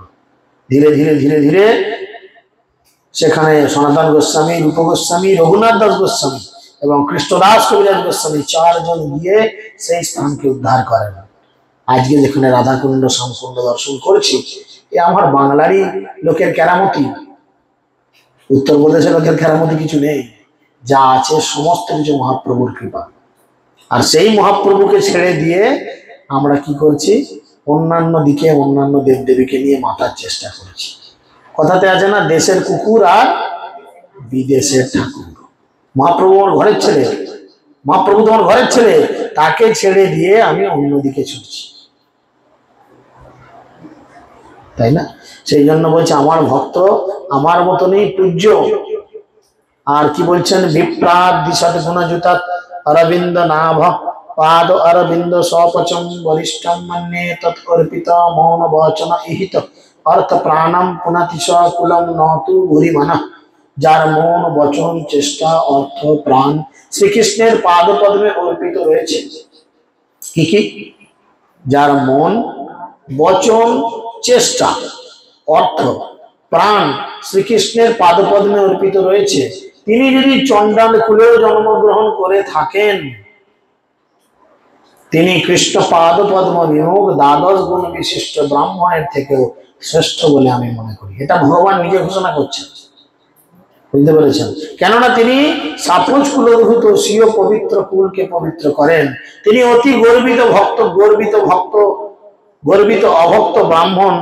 ধীরে ধীরে ধীরে ধীরে সেখানে সনাতন গোস্বামী, রূপ গোস্বামী, রঘুনাথ দাস গোস্বামী এবং কৃষ্ণদাস কবিরাজ গোস্বামী 4 জন গিয়ে সেই স্থানকে উদ্ধার করেন। আজকে যেখানে রাধাকুণ্ড শ্যামকুণ্ড দর্শন করছি, এ আমার বাংলারই লোকের কেরামতি, উত্তরপ্রদেশের লোকের কেরামতি কিছু নেই। যা আছে সমস্ত কিছু মহাপ্রভুর কৃপা। আর সেই মহাপ্রভুকে ছেড়ে দিয়ে আমরা কি করছি, অন্যান্য দিকে অন্যান্য দেবদেবীকে নিয়ে মাতার চেষ্টা করছি। কথাতে আছে না, দেশের কুকুর আর বিদেশের ঠাকুর। মহাপ্রভু আমার ঘরের ছেলে, মহাপ্রভু তোমার ঘরের ছেলে, তাকে ছেড়ে দিয়ে আমি অন্যদিকে ছুটছি, তাই না? সেই জন্য বলছে আমার ভক্ত আমার মতনই পূজ্য। আর কি বলছেন, বিপ্রাদ দিশত গুণযুতাৎ অরবিন্দ নাভ পাদ অরবিন্দ সপচম বলিষ্ঠম মন্যে তৎ অর্পিত মৌন বচন ইহিত অর্থ প্রাণম পুনাতিশ কুলম নতু ভুরিমানঃ। যার মন বচন চেষ্টা অর্থ প্রাণ শ্রীকৃষ্ণের পাদ পদ্মে অর্পিত রয়েছে। কি কি? যার মন বচন চেষ্টা অর্থ প্রাণ শ্রীকৃষ্ণের পাদপদ্মে অর্পিত রয়েছে, তিনি যদি চণ্ডাল কুলেও জন্মগ্রহণ করে থাকেন, তিনি কৃষ্ণ পাদপদ্ম বিমুখ দ্বাদশ গুণ বিশিষ্ট ব্রাহ্মণের থেকেও শ্রেষ্ঠ বলে আমি মনে করি। এটা ভগবান নিজে ঘোষণা করছেন, বুঝতে পেরেছেন? কেননা তিনি সাপোজ কুলভূত স্বীয় পবিত্র কুলকে পবিত্র করেন। তিনি অতি গর্বিত ভক্ত, গর্বিত অভক্ত ব্রাহ্মণ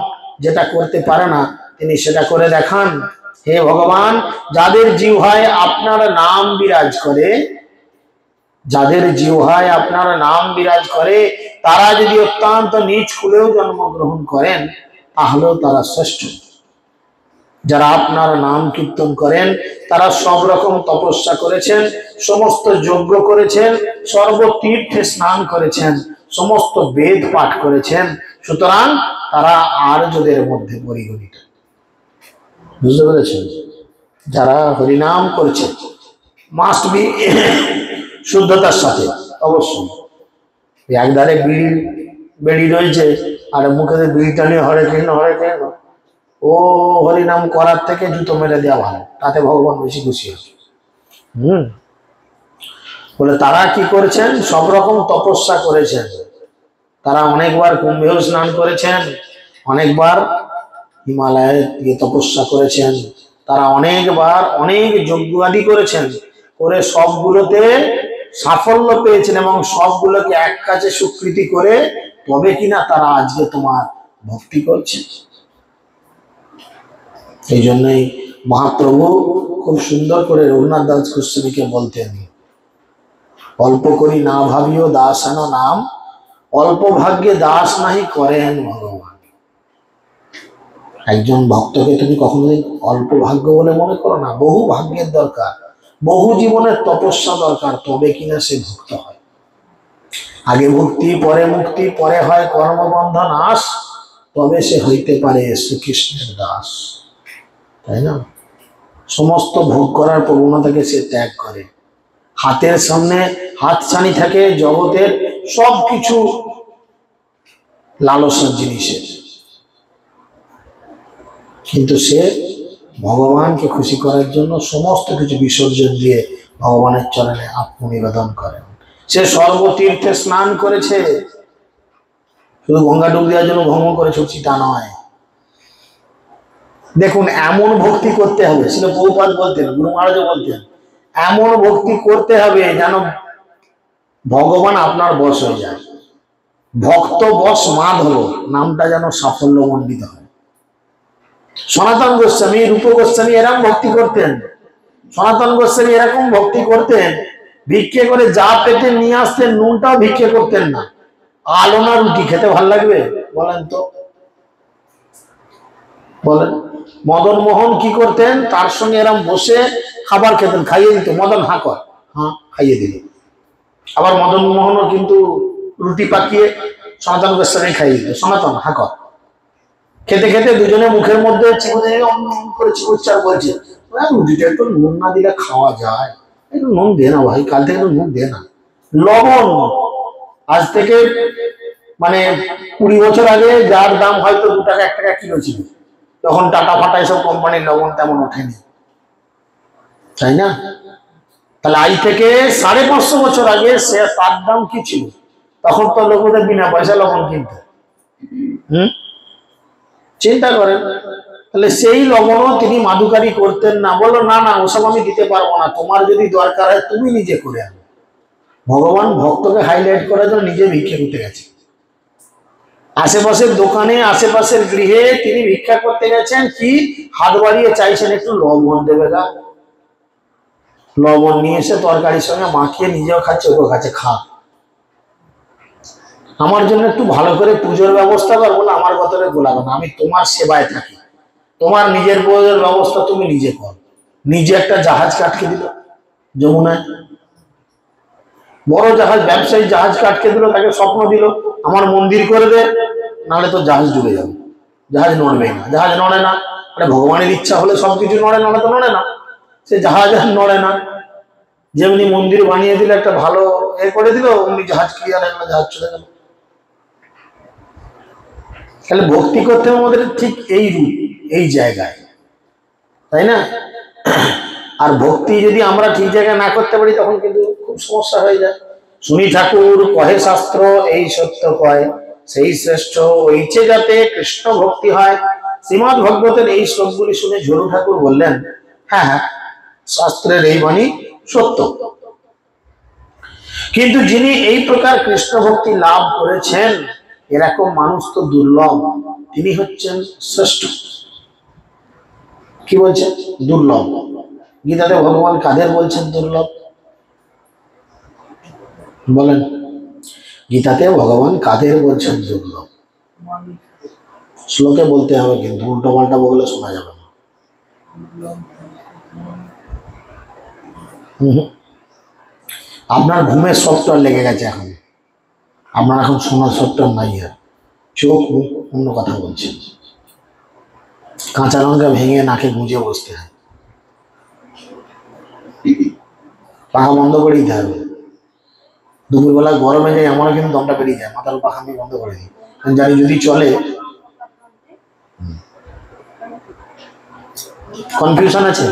যেটা করতে পারে না, তিনি সেটা করে দেখান। হে ভগবান, যাদের জিহ্বায় আপনার নাম বিরাজ করে, যাদের জিহ্বায় আপনার নাম বিরাজ করে, তারা যদি অত্যন্ত নিচ কুলেও জন্মগ্রহণ করেন, তাহলেও তারা শ্রেষ্ঠ। যারা আপনার নাম কীর্তন করেন, তারা সব রকম তপস্যা করেছেন, সমস্ত যজ্ঞ করেছেন, সর্বতীর্থে স্নান করেছেন, সমস্ত বেদ পাঠ করেছেন, সুতরাং তারা আর্যদের মধ্যে পরিগণিত। বুঝতে পেরেছেন? যারা হরিনাম করছে মাস্ট বি শুদ্ধতার সাথে, অবশ্যই। একধারে বেড়ি রয়েছে আর মুখে বিড়ি টানিয়ে হরে কৃষ্ণ হরে কৃষ্ণ, ও হরিনাম করার থেকে জুতো মেরে দেওয়া ভালো, তাতে ভগবান বেশি খুশি হবে। বলে তারা কি করেছেন, সব রকম তপস্যা করেছেন, তারা অনেকবার কুম্ভেও স্নান করেছেন, অনেকবার হিমালয়ে গিয়ে তপস্যা করেছেন, তারা অনেকবার অনেক যজ্ঞ আদি করেছেন, করে সবগুলোতে সাফল্য পেয়েছেন এবং সবগুলোকে এক কাছে স্বীকৃতি করে তবে কিনা তারা আজকে তোমার ভক্তি করছে। এই জন্যই মহাপ্রভু খুব সুন্দর করে রঘুনাথ দাস গোস্বামীকে বলতেন, অল্প করি না ভাবিও দাসান নাম, অল্প ভাগ্যে দাস নাহি করেন ভগবান। একজন ভক্তকে তুমি কখনোদিন অল্প ভাগ্য বলে মনে করো না, বহু ভাগ্যের দরকার, বহু জীবনের তপস্যা দরকার, তবে কিনা সে ভক্ত হয়। আগে ভক্তি, পরে মুক্তি, পরে হয় কর্মবন্ধ নাশ, তবে সে হইতে পারে শ্রীকৃষ্ণের দাস, তাই না? সমস্ত ভোগ করার প্রবণতাকে সে ত্যাগ করে। হাতের সামনে হাতছানি থাকে জগতের সবকিছু লালসার জিনিসের, কিন্তু সে ভগবানকে খুশি করার জন্য সমস্ত কিছু বিসর্জন দিয়ে ভগবানের চরণে আত্মনিবেদন করেন। সে সর্বতীর্থে স্নান করেছে, শুধু গঙ্গা ডুব দেওয়ার জন্য ভ্রমণ করে ছুটছি তা নয়। দেখুন, এমন ভক্তি করতে হবে, সেটা বহুপাত বলতেন, গুরু মহারাজও বলতেন, এমন ভক্তি করতে হবে যেন ভগবান আপনার বশ হয়ে যায়। ভক্ত বশ মাধব নামটা যেন সাফল্য মণ্ডিত হয়। সনাতন গোস্বামী, রূপ গোস্বামী এরকম ভক্তি করতেন। সনাতন গোস্বামী এরকম ভক্তি করতেন, ভিক্ষে করে যা পেটে নিয়ে আসতেন নুনটাও ভিক্ষে করতেন না। আলোনা রুটি খেতে ভাল লাগবে বলেন তো, বলেন? মদন মোহন কি করতেন, তার সঙ্গে এরম বসে খাবার খেতেন, খাইয়ে দিত। মদন হা কর, হ্যাঁ খাইয়ে দিল। আবার মদন মোহনও কিন্তু রুটি পাকিয়ে সনাতন গোস্বামী খাইয়ে দিত। সনাতন হা কর। খেতে খেতে দুজনে মুখের মধ্যে করে চিকিৎসা বলছে, রুটিটা একটু নুন না দিলে খাওয়া যায়, একটু নুন দে না ভাই, কাল থেকে একটু নুন দে না। লবণ আজ থেকে মানে 20 বছর আগে যার দাম হয়তো 2 টাকা 1 টাকা কিলো ছিল, তখন টাটা ফাটা এসব কোম্পানির লবণ তেমন ওঠেনি। তাই না? তাহলে আজ থেকে 550 বছর আগে সে তার দাম কি ছিল? তখন তো লোকেদের বিনা পয়সা লবণ কিনতে। চিন্তা করেন। তাহলে সেই লবণও তিনি মাদুকারি করতেন না, বললো না না ওসব আমি দিতে পারবো না, তোমার যদি দরকার হয় তুমি নিজে করে আনো। ভগবান ভক্তকে হাইলাইট করার জন্য নিজে ভিক্ষে করতে গেছে। আশেপাশের দোকানে, আশেপাশের গৃহে তিনি ভিক্ষা করতে গেছেন, কি হাত বাড়িয়ে চাইছেন একটু লবণ দেবে গা। লবণ নিয়ে এসে তরকারির সঙ্গে মাখিয়ে নিজেও খাচ্ছে, ওকে খাচ্ছে, খা, আমার জন্য একটু ভালো করে পুজোর ব্যবস্থা করবো না, আমার কথা গোলাবে না, আমি তোমার সেবায় থাকি, তোমার নিজের পুজোর ব্যবস্থা তুমি নিজে কর। নিজে একটা জাহাজ কাটকে দিল যমুনায়, বড় জাহাজ, ব্যবসায়ী জাহাজ কাটকে দিল, তাকে স্বপ্ন দিল আমার মন্দির করে দে, নাহলে তো জাহাজ ডুবে যাবে, জাহাজ নড়বেই না। জাহাজ নড়ে না, মানে ভগবানের ইচ্ছা হলে সবকিছু নড়ে, নড়ে তো নড়ে না, সে জাহাজ আর নড়ে না। যেমনি মন্দির বানিয়ে দিল, একটা ভালো এ করে দিল, অমনি জাহাজ ক্লিয়ার হয়ে গেল, জাহাজ চলে গেল। তাহলে ভক্তি করতে হবে আমাদের ঠিক এই রূপ, এই জায়গায়, তাই না? আর ভক্তি যদি আমরা ঠিক জায়গায় না করতে পারি তখন কিন্তু খুব সমস্যা হয়ে যায়। শুনি ঠাকুর কহে শাস্ত্র, এই সত্য কয় সেই শ্রেষ্ঠ, ওইছে যাতে কৃষ্ণ ভক্তি হয়। শ্রীমদ ভগবতের এই শ্লোকগুলি শুনে ঝরু ঠাকুর বললেন, হ্যাঁ হ্যাঁ, শাস্ত্রের এই বাণী সত্য, কিন্তু যিনি এই প্রকার কৃষ্ণ ভক্তি লাভ করেছেন এরকম মানুষ তো দুর্লভ, তিনি হচ্ছেন শ্রেষ্ঠ। কি বলছেন? দুর্লভ। গীতাতে ভগবান কাদের বলছেন দুর্লভ? বলেন, গীতাতে ভগবান কাদের বলছেন দুর্লভ? শ্লোকে বলতে হবে, কিন্তু উল্টো পাল্টা বললে শোনা যাবে না। আপনার ঘুমের সফটওয়্যার লেগে গেছে এখন, আপনার এখন শোনার সফটওয়্যার নাই, আর চোখ অন্য কথা বলছে। কাঁচা লঙ্কা ভেঙে নাকে গুঁজে বসতে হয়, পাখা বন্ধ করে দিতে হবে। দুপুরবেলা গরমে যায়, আমারও কিন্তু দমটা বেরিয়ে যায়, মাথার পাখা আমি বন্ধ করে দিই, জানি যদি চলে। কনফিউশন আছে?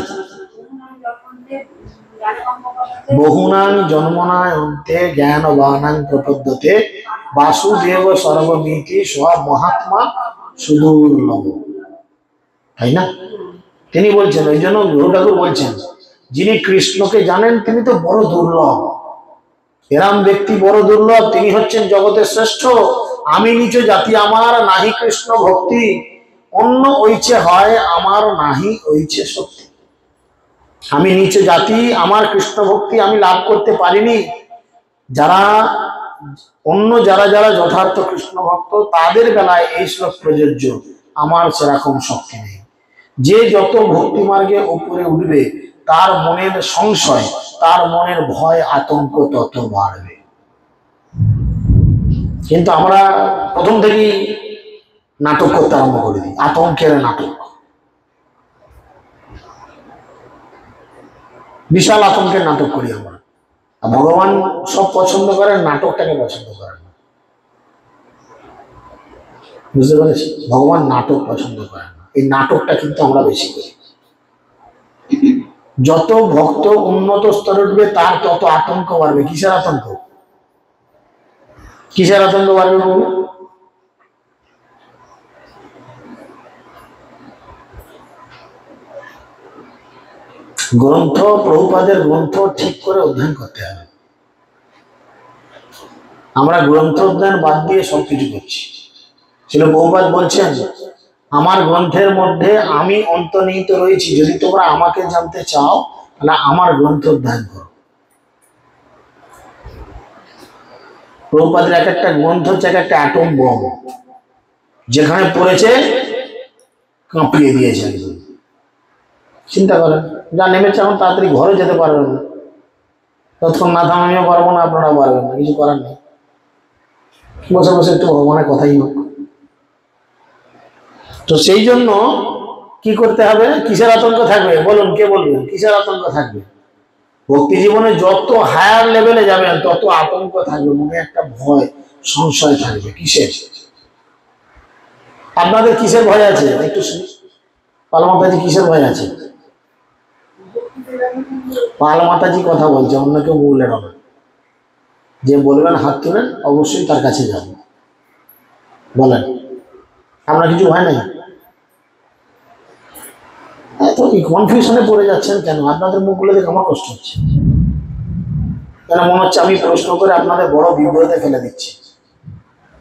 বহুনাং জন্মনায় অন্তে জ্ঞান বানাং প্রপদ্যতে বাসুদেব সর্বমিতি সব মহাত্মা সুদুর্লভ। তাই না? তিনি বলছেন, ওই জন্য গুরু ঠাকুর বলছেন, যিনি কৃষ্ণকে জানেন তিনি তো বড় দুর্লভ, এরাম ব্যক্তি বড় দুর্লভ, তিনি হচ্ছেন জগতের শ্রেষ্ঠ। আমি নিচ জাতি আমার নাহি কৃষ্ণ ভক্তি, অন্য ঐছে হয় আমার নাহি ঐছে শক্তি। আমি নিচে জাতি, আমার কৃষ্ণ ভক্তি আমি লাভ করতে পারিনি। যারা অন্য যারা যারা যথার্থ কৃষ্ণ ভক্ত তাদের বেলায় এই শ্লোক প্রযোজ্য, আমার সেরকম শক্তি নেই। যে যত ভক্তি মার্গে উপরে উঠবে তার মনের সংশয়, তার মনের ভয় আতঙ্ক তত বাড়বে। কিন্তু আমরা প্রথম থেকেই নাটক করতে আরম্ভ করে দিই, আতঙ্কের নাটক, বিশাল আতঙ্কের নাটক করি আমরা। ভগবান সব পছন্দ করেন, নাটকটাকে পছন্দ করেন না, বুঝতে পেরেছি? ভগবান নাটক পছন্দ করেন না, এই নাটকটা কিন্তু আমরা বেশি করি। যত ভক্ত উন্নত স্তরে উঠবে তার তত আতঙ্ক বাড়বে। কিসের আতঙ্ক? কিসের আতঙ্ক বাড়বে? গ্রন্থ, প্রভুপাদের গ্রন্থ ঠিক করে অধ্যয়ন করতে হবে। আমরা গ্রন্থ অধ্যয়ন বাদ দিয়ে সবকিছু করছি। ছিল প্রভুপাদ বলছেন, আমার গ্রন্থের মধ্যে আমি অন্তর্নিহিত রয়েছি, যদি তোমরা আমাকে জানতে চাও তাহলে আমার গ্রন্থ অধ্যয়ন করো। প্রভুপাদের এক একটা গ্রন্থ হচ্ছে এক একটা অ্যাটম বম, যেখানে পড়েছে কাঁপিয়ে দিয়েছে। চিন্তা করেন, যা নেমেছে এখন তাড়াতাড়ি ঘরে যেতে পারবেন না, ততক্ষণ না থামিয়ে পারবো না, আপনারা পারবেন না, কিছু করার নেই। বসে বসে একটু ভগবানের কথাই হোক। তো সেই জন্য কি করতে হবে? কিসের আতঙ্ক থাকবে বলুন, কে বলবেন? কিসের আতঙ্ক থাকবে? ভক্তি জীবনে যত হায়ার লেভেলে যাবেন তত আতঙ্ক থাকবে, মনে একটা ভয় সংশয় থাকবে। কিসের? আপনাদের কিসের ভয় আছে একটু শুনি, পালমাতাজি কিসের ভয় আছে? পাল মাতাজি কথা বলছে, অন্য কেউ বললেন না। যে বলবেন হাত তুলেন, অবশ্যই তার কাছে যাবেন। বলেন, আপনার কিছু হয় নাই? এত কনফিউশনে পড়ে যাচ্ছেন কেন? আপনাদের মুখগুলো দেখে আমার কষ্ট হচ্ছে। কেন মনে হচ্ছে আমি প্রশ্ন করে আপনাদের বড় বিব্রতে ফেলে দিচ্ছি?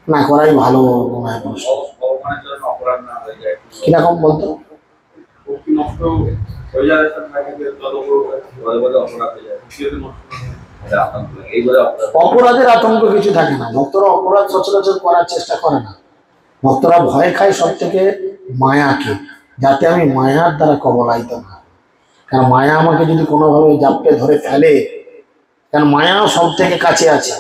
না করাই ভালো মনে হয় প্রশ্ন। কিরকম বলতো? অপরাধের আতঙ্ক কিছু থাকে না। ভক্তরা অপরাধ সচরাচর করার চেষ্টা করে না। ভক্তরা ভয় খায় সব থেকে মায়াকে, যাতে আমি মায়ার দ্বারা কবলাইত না। কারণ মায়া আমাকে যদি কোনোভাবে জাপটে ধরে ফেলে, কারণ মায়াও সব থেকে কাছে আছে।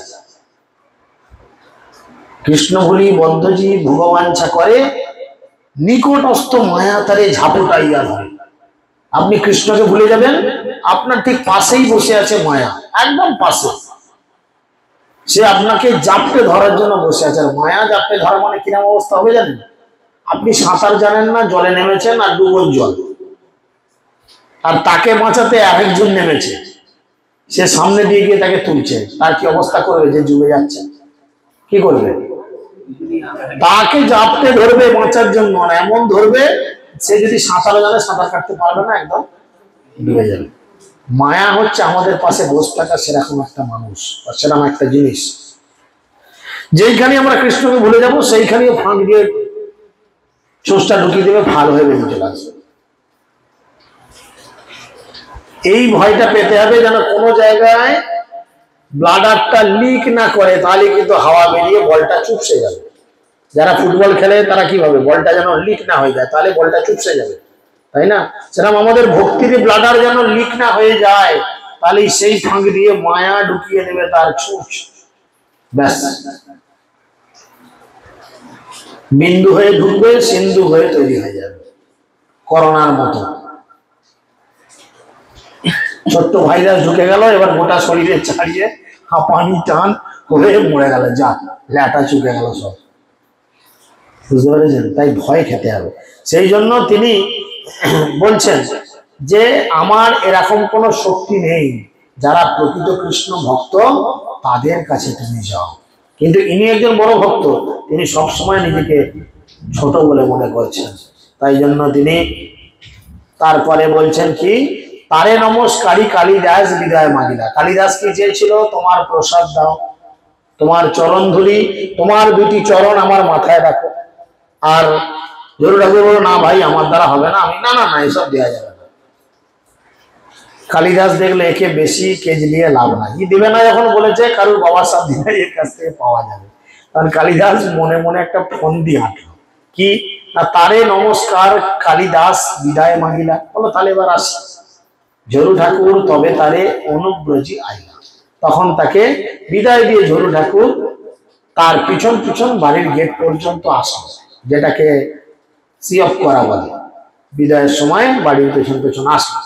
কৃষ্ণ বলি বদ্ধজী ভগবাঞ্ছা করে, নিকটস্থ মায়া তারে ঝাপটাইয়া ধরে। আপনি কৃষ্ণকে ভুলে যাবেন, আপনার ঠিক পাশেই বসে আছে মায়া, একদম পাশে। সে আপনাকে জাপটে ধরার জন্য বসে আছে। আর মায়া জাপটে ধরা মানে কিরকম অবস্থা হবে জানেন? আপনি সাঁতার জানেন না, জলে নেমেছেন, আর ডুবন জল, আর তাকে বাঁচাতে আরেকজন নেমেছে, সে সামনে দিয়ে গিয়ে তাকে তুলছে। তার কি অবস্থা করবে? যে ডুবে যাচ্ছে কি করবে? তাকে জাপটে ধরবে বাঁচার জন্য, এমন ধরবে সে যদি সাঁতার জানে সাঁতার কাটতে পারবে না, একদম ডুবে যাবে। মায়া হচ্ছে আমাদের পাশে বসে থাকা সেরকম একটা মানুষ বা সেরকম একটা জিনিস। যেইখানে আমরা কৃষ্ণকে ভুলে যাব, সেইখানেই ফাঁক দিয়ে চোষটা ঢুকিয়ে দেবে, ভালো হয়ে বেরিয়ে চলে আসবে। এই ভয়টা পেতে হবে যেন কোনো জায়গায় ব্লাডারটা লিক না করে, তাহলে কিন্তু হাওয়া বেরিয়ে বলটা চুপসে যাবে। যারা ফুটবল খেলে তারা কিভাবে, বলটা যেন লিক না হয়ে যায়, তাহলে বলটা চুপসে যাবে, তাই না? সেরকম আমাদের ভক্তির ব্লাডার যেন লিক না হয়ে যায়, তাহলে সেই ফাঁক দিয়ে মায়া ঢুকিয়ে দেবে তার চুচ, ব্যাস বিন্দু হয়ে ঢুকবে, সিন্ধু হয়ে তৈরি হয়ে যাবে। করোনার মতো ছোট্ট ভাইরাস ঢুকে গেল, এবার গোটা শরীরে ছাড়িয়ে হাঁপানি টান হয়ে মরে গেল, যা ল্যাটা চুকে গেল সব। বুঝতে পেরেছেন? তাই ভয় খেতে হবে। সেই জন্য তিনি বলছেন যে আমার এরকম কোনো শক্তি নেই, যারা প্রকৃত কৃষ্ণ ভক্ত তাদের কাছে তুমি যাও। কিন্তু ইনি একজন বড় ভক্ত, তিনি সবসময় নিজেকে ছোট বলে মনে করছেন। তাই জন্য তিনি তারপরে বলছেন কি, তারে নমস্কারী কালিদাস বিদায় মাগিলা। কালিদাস কি চেয়েছিল? তোমার প্রসাদ দাও, তোমার চরণ ধুলি, তোমার দুটি চরণ আমার মাথায় রাখো। আর জরুর ঠাকুর বলো, না ভাই আমার দ্বারা হবে না, আমি না না না এসব দেওয়া যাবে না। কালিদাস দেখলে একে বেশি কেজ নিয়ে লাভ নাই, কি দিবে না যখন বলেছে, কারুর বাবার সাথ দিলে এর কাছ থেকে পাওয়া যাবে। কারণ কালিদাস মনে মনে একটা ফোন দিয়ে আঁটলো কি না, তারে নমস্কার কালিদাস বিদায় মাগিলা। বলো তাহলে এবার আসি। ঝরু ঠাকুর তবে তারে অনুব্রজি আইলা। তখন তাকে বিদায় দিয়ে ঝরু ঠাকুর তার পিছন পিছন বাড়ির গেট পর্যন্ত আসে, যেটাকে সি অফ করা বলে। বিদায়ের সময় বাড়ির পেছন পেছন আসে।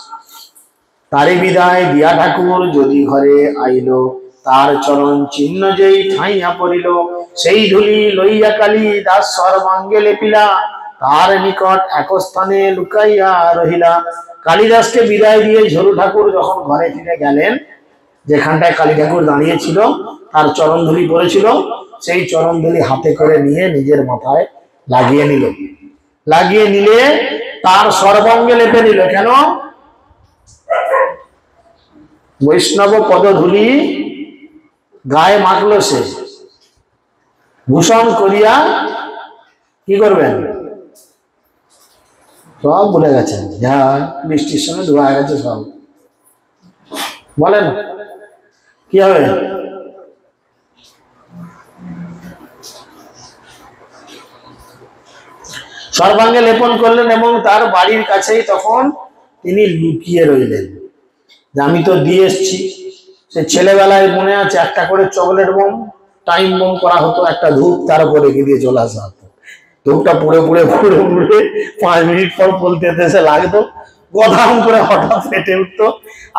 তারে বিদায় দিয়া ঠাকুর যদি ঘরে আইলো, তার চরণ চিহ্ন যেই ঠাইয়া পড়িল, সেই ধুলি লইয়া কালী দাস সর্বাঙ্গে লেপিলা, তার নিকট এক স্থানে লুকাইয়া রহিলা। কালিদাসকে বিদায় দিয়ে ঝরু ঠাকুর যখন ঘরে ফিরে গেলেন, যেখানটায় কালী ঠাকুর দাঁড়িয়েছিল তার চরণধুলি পড়েছিল, সেই চরণধুলি হাতে করে নিয়ে নিজের মাথায় লাগিয়ে নিল। লাগিয়ে নিলে তার সর্বাঙ্গে লেপে নিল। কেন? বৈষ্ণব পদধূলি গায়ে মাখলো, সে ভূষণ করিয়া কি করবেন? সব ভুলে গেছেন, যা বৃষ্টির সঙ্গে ধোয়া গেছে সব। বলেন কি হবে? সর্বাঙ্গে লেপন করলেন এবং তার বাড়ির কাছেই তখন তিনি লুকিয়ে রইলেন। যে আমি তো দিয়ে এসছি। সে ছেলেবেলায় মনে আছে একটা করে চকলেট বোম, টাইম বোম করা হতো, একটা ধূপ তার উপরে গিয়ে চলে আসা হতো। ধূপটা পুড়ে পুড়ে পুড়ে পুড়ে 5 মিনিট পর বলতে এসে লাগতো, গধাম করে হঠাৎ ফেটে উঠতো,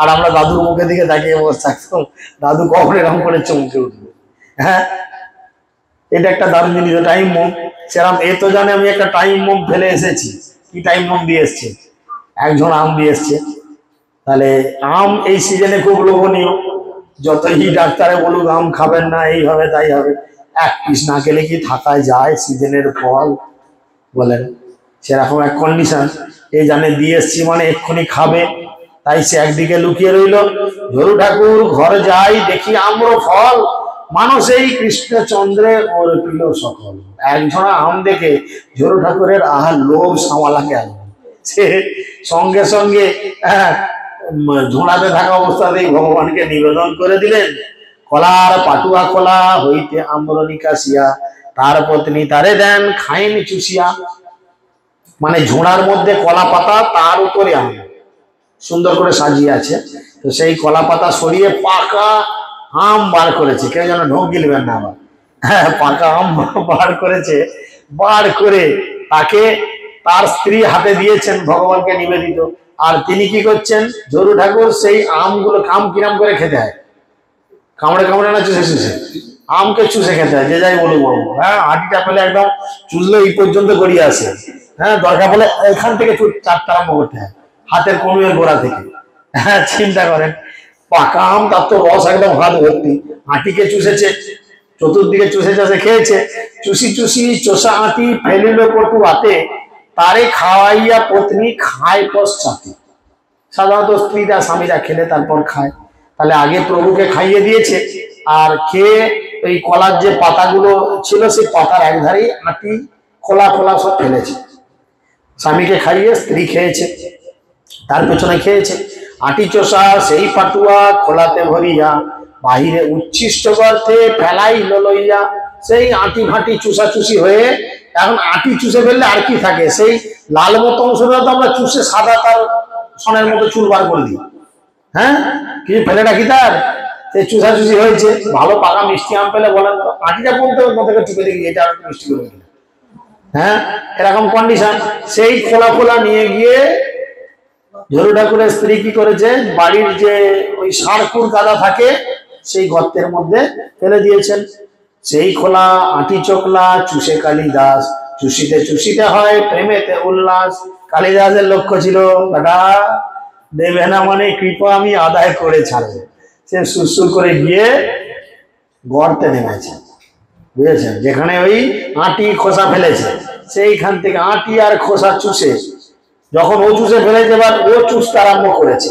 আর আমরা দাদুর মুখে দিকে তাকিয়ে বসে থাকতাম, দাদু কখন এরকম করে চমকে উঠবে। হ্যাঁ, এটা একটা দারুণ জিনিস, টাইম বোম। সেরকম এ তো জানে আমি একটা টাইম বোম ফেলে এসেছি। কি টাইম বোম দিয়ে এসছে? একজন আম দিয়ে এসছে, তাহলে আম এই সিজনে খুব লোভনীয়, যতই ডাক্তারে বলুক আম খাবেন না, এই হবে তাই হবে, এক পিস না খেলে কি থাকা যায়? সিজনের ফল বলেন, সেরকম এক কন্ডিশন। এই জানে দিয়ে এসছি মানে এক্ষুনি খাবে, তাই সে একদিকে লুকিয়ে রইল। ঝরু ঠাকুর ঘরে যাই, দেখি আম্র ফল, মানুষ এই কৃষ্ণচন্দ্রে ওর পিল সকল। একজনা আম দেখে ঝরু ঠাকুরের আহার লোভ সামালা গেল। সে সঙ্গে সঙ্গে ঝোড়াতে থাকা অবস্থাতেই ভগবানকে নিবেদন করে দিলেন। কলার পাটুয়া খোলা হইতে আম্রনি কাশিয়া, তার পত্নী তারে দেন খাইনি চুষিয়া। মানে ঝোড়ার মধ্যে কলা পাতা, তার উপরে আম সুন্দর করে সাজিয়ে আছে। তো সেই কলা পাতা সরিয়ে পাকা আম বার করেছে, কেউ যেন ঢোক গিলবেন না আবার। হ্যাঁ, পাকা আম বার করেছে, বার করে তাকে তার স্ত্রী হাতে দিয়েছেন, ভগবানকে নিবেদিত। আর তিনি কি করছেন? ঝরু ঠাকুর সেই আমগুলো, আম কিরাম করে খেতে হয়, কামড়ে কামড়ে না চুষে চুষে, আমকে চুষে খেতে হয়, যে যাই বলুক বাবু। হ্যাঁ, আটিটা পেলে একদম চুষলে এই পর্যন্ত গড়িয়ে আসে। হ্যাঁ, দরকার বলে এখান থেকে চারটা আরম্ভ করতে হয়, হাতের কনুয়ের গোড়া থেকে। হ্যাঁ, চিন্তা করেন, পাকা আম, তার তো রস একদম হাত ভর্তি, আটিকে চুষেছে, চতুর্দিকে চুষে চাষে খেয়েছে। চুষি চুষি চোষা আটি ফেলিল পটু হাতে, তারে খাওয়াইয়া পত্নী খায় পশ্চাতে। সাধারণত স্ত্রীরা স্বামীরা খেলে তারপর খায়, তাহলে আগে প্রভুকে খাইয়ে দিয়েছে, আর খেয়ে ওই কলার যে পাতাগুলো ছিল সেই পাতার একধারেই আটি খোলা খোলা সব ফেলেছে। স্বামীকে খাইয়ে স্ত্রী খেয়েছে, তার পেছনে খেয়েছে। আটি চোষা সেই পাটুয়া খোলাতে ভরিয়া, বাহিরে উচ্ছিষ্ট গর্তে ফেলাইল লইয়া। সেই আটি ফাটি চুষাচুষি হয়ে, এখন আটি চুষে ফেললে আর কি থাকে? সেই লাল মতো অংশটা তো আমরা চুষে সাদা তার সনের মতো চুল বার করে দিই। হ্যাঁ, কিছু ফেলে রাখি তার, সেই চুষাচুষি হয়েছে। ভালো পাকা মিষ্টি আম পেলে বলেন তো, আটিটা পড়তে তোমাদেরকে চুপে দেখি এটা আর মিষ্টি করে দিল। হ্যাঁ, এরকম কন্ডিশন। সেই খোলা খোলা নিয়ে গিয়ে ঝরু ঠাকুরের স্ত্রী কি করেছে? বাড়ির যে ওই সারকুর কাদা থাকে সেই গর্তের মধ্যে ফেলে দিয়েছেন। সেই খোলা আটি চোখলা চুষে কালিদাস, চুষিতে চুষিতে হয় প্রেমেতে উল্লাস। কালিদাসের লক্ষ্য ছিল, দাদা দেবে না মানে কৃপা আমি আদায় করে ছাড়বো। সে সুরসুর করে গিয়ে গর্তে নেমেছে, বুঝেছেন? যেখানে ওই আটি খোসা ফেলেছে, সেইখান থেকে আটি আর খোসা চুষে, যখন ও চুষে ফেলেছে, এবার ও চুষতে আরম্ভ করেছে।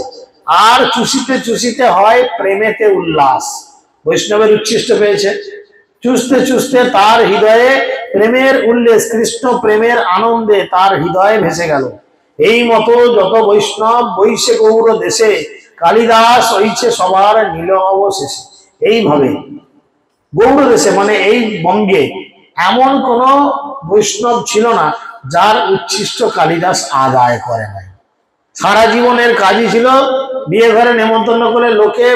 আর চুষিতে চুষিতে হয় প্রেমেতে উল্লাস, বৈষ্ণবের উচ্ছিষ্ট পেয়েছে। চুষতে চুষতে তার হৃদয়ে প্রেমের উল্লেস, কৃষ্ণ প্রেমের আনন্দে তার হৃদয়ে ভেসে গেল। এই মতো যত বৈষ্ণব বৈশে গৌর দেশে, কালিদাস হইছে সবার নীল অবশেষে। এইভাবে গৌর দেশে মানে এই বঙ্গে এমন কোন বৈষ্ণব ছিল না যার উচ্ছিষ্ট কালিদাস আদায় করে নাই। সারা জীবনের কাজই ছিল বিয়ে ঘরে নেমন্তন্ন করে, লোকে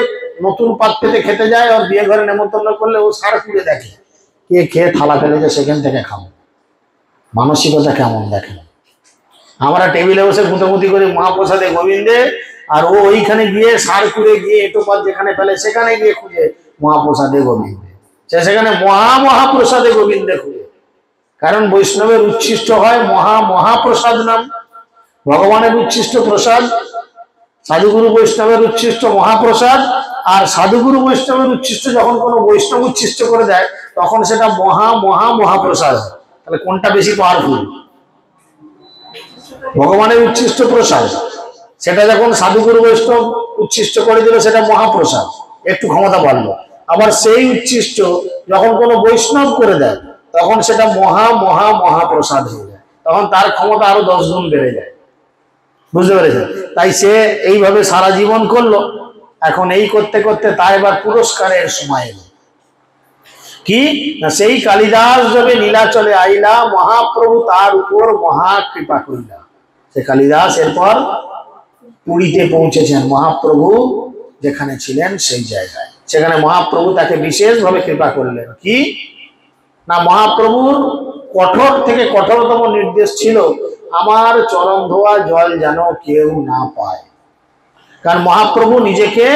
নতুন পাত্রেতে খেতে যায়, আর বিয়ে ঘরে নেমন্তন্ন করলে ও সারা কুড়ে দেখে কে খেয়ে থালা ফেলেছে, সেখান থেকে খাবো। মানসিকতা কেমন দেখেন? আমরা টেবিলে বসে গুঁতোগুঁতি করি মহাপ্রসাদে গোবিন্দে, আর ও ওইখানে গিয়ে সার কুড়ে গিয়ে এটোপাত যেখানে ফেলে সেখানে গিয়ে খুঁজে মহাপ্রসাদে গোবিন্দে, সেখানে মহাপ্রসাদে গোবিন্দে খুঁজে। কারণ বৈষ্ণবের উচ্ছিষ্ট হয় মহাপ্রসাদ নাম, ভগবানের উচ্ছিষ্ট প্রসাদ। সাধুগুরু বৈষ্ণবের উচ্ছিষ্ট মহাপ্রসাদ, আর সাধুগুরু বৈষ্ণবের উচ্ছিষ্ট যখন কোনো বৈষ্ণব উচ্ছিষ্ট করে দেয় তখন সেটা মহাপ্রসাদ হয়। তাহলে কোনটা বেশি পাওয়ারফুল? ভগবানের উচ্ছিষ্ট প্রসাদ, সেটা যখন সাধুগুরু বৈষ্ণব উচ্ছিষ্ট করে দিল সেটা মহাপ্রসাদ, একটু ক্ষমতা বাড়লো। আবার সেই উচ্ছিষ্ট যখন কোনো বৈষ্ণব করে দেয় তখন সেটা মহাপ্রসাদ হয়ে যায়, তখন তার ক্ষমতা আরো 10 গুণ বেড়ে যায়। বুঝতে পেরেছেন? তাই সে এইভাবে সারা জীবন করলো। এখন এই করতে করতে তার এবার পুরস্কারের সময় এলো। কি না, সেই কালিদাস যবে নীলাচলে আইলা, মহাপ্রভু তার উপর মহা কৃপা করিলা। সে কালিদাস এরপর পুরীতে পৌঁছেছেন, মহাপ্রভু যেখানে ছিলেন সেই জায়গায়, সেখানে মহাপ্রভু তাকে বিশেষভাবে কৃপা করলেন। কি না, মহাপ্রভুর কঠোর থেকে কঠোরতম নির্দেশ ছিল, আমার চরণ ধোয়া জল যেন কেউ না পায়। কারণ মহাপ্রভু নিজেকে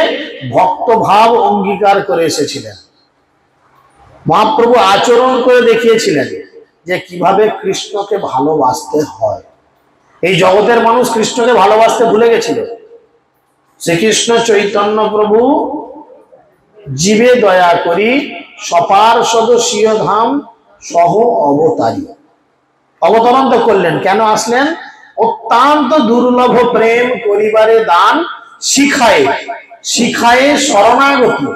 ভক্ত ভাব অঙ্গীকার করে এসেছিলেন। মহাপ্রভু আচরণ করে দেখিয়েছিলেন যে কিভাবে কৃষ্ণকে ভালোবাসতে হয়। এই জগতের মানুষ কৃষ্ণকে ভালোবাসতে ভুলে গেছিল। শ্রীকৃষ্ণ চৈতন্য প্রভু জীবে দয়া করি সপার্ষদ স্বীয় ধাম সহ অবতারী। অবতরণ তো করলেন, কেন আসলেন? অত্যন্ত দুর্লভ প্রেম করিবারে দান, শিখায়ে শিখায়ে শরণাগতি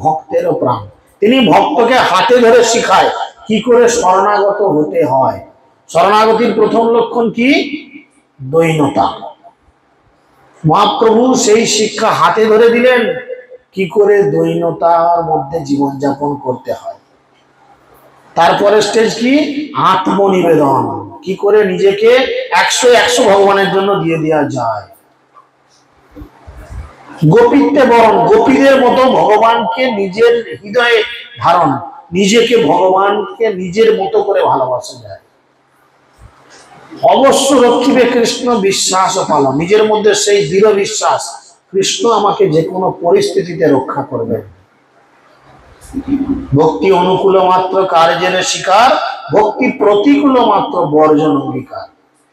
ভক্তেরও প্রাণ। তিনি ভক্তকে হাতে ধরে শিখায় কি করে শরণাগত হতে হয়। শরণাগতির প্রথম লক্ষণ কি? দৈন্যতা। মহাপ্রভু সেই শিক্ষা হাতে ধরে দিলেন, কি করে দৈন্যতার মধ্যে জীবনযাপন করতে হয়। তারপরে স্টেজ কি? আত্মনিবেদন, কি করে নিজেকে 100 ভগবানের জন্য দিয়ে দেওয়া যায়। গোপীত্বে বরণ, গোপীদের মতো ভগবানকে নিজের হৃদয়ে ধারণ, নিজেকে ভগবানকে নিজের মতো করে ভালোবাসা যায়। অবশ্য রক্ষিবে কৃষ্ণ বিশ্বাস ও পালন, নিজের মধ্যে সেই দৃঢ় বিশ্বাস কৃষ্ণ আমাকে যে কোনো পরিস্থিতিতে রক্ষা করবেন। ভক্তি অনুকূল মাত্র কার্যের শিকার, ভক্তি প্রতিকূল মাত্র বর্জন অঙ্গীকার।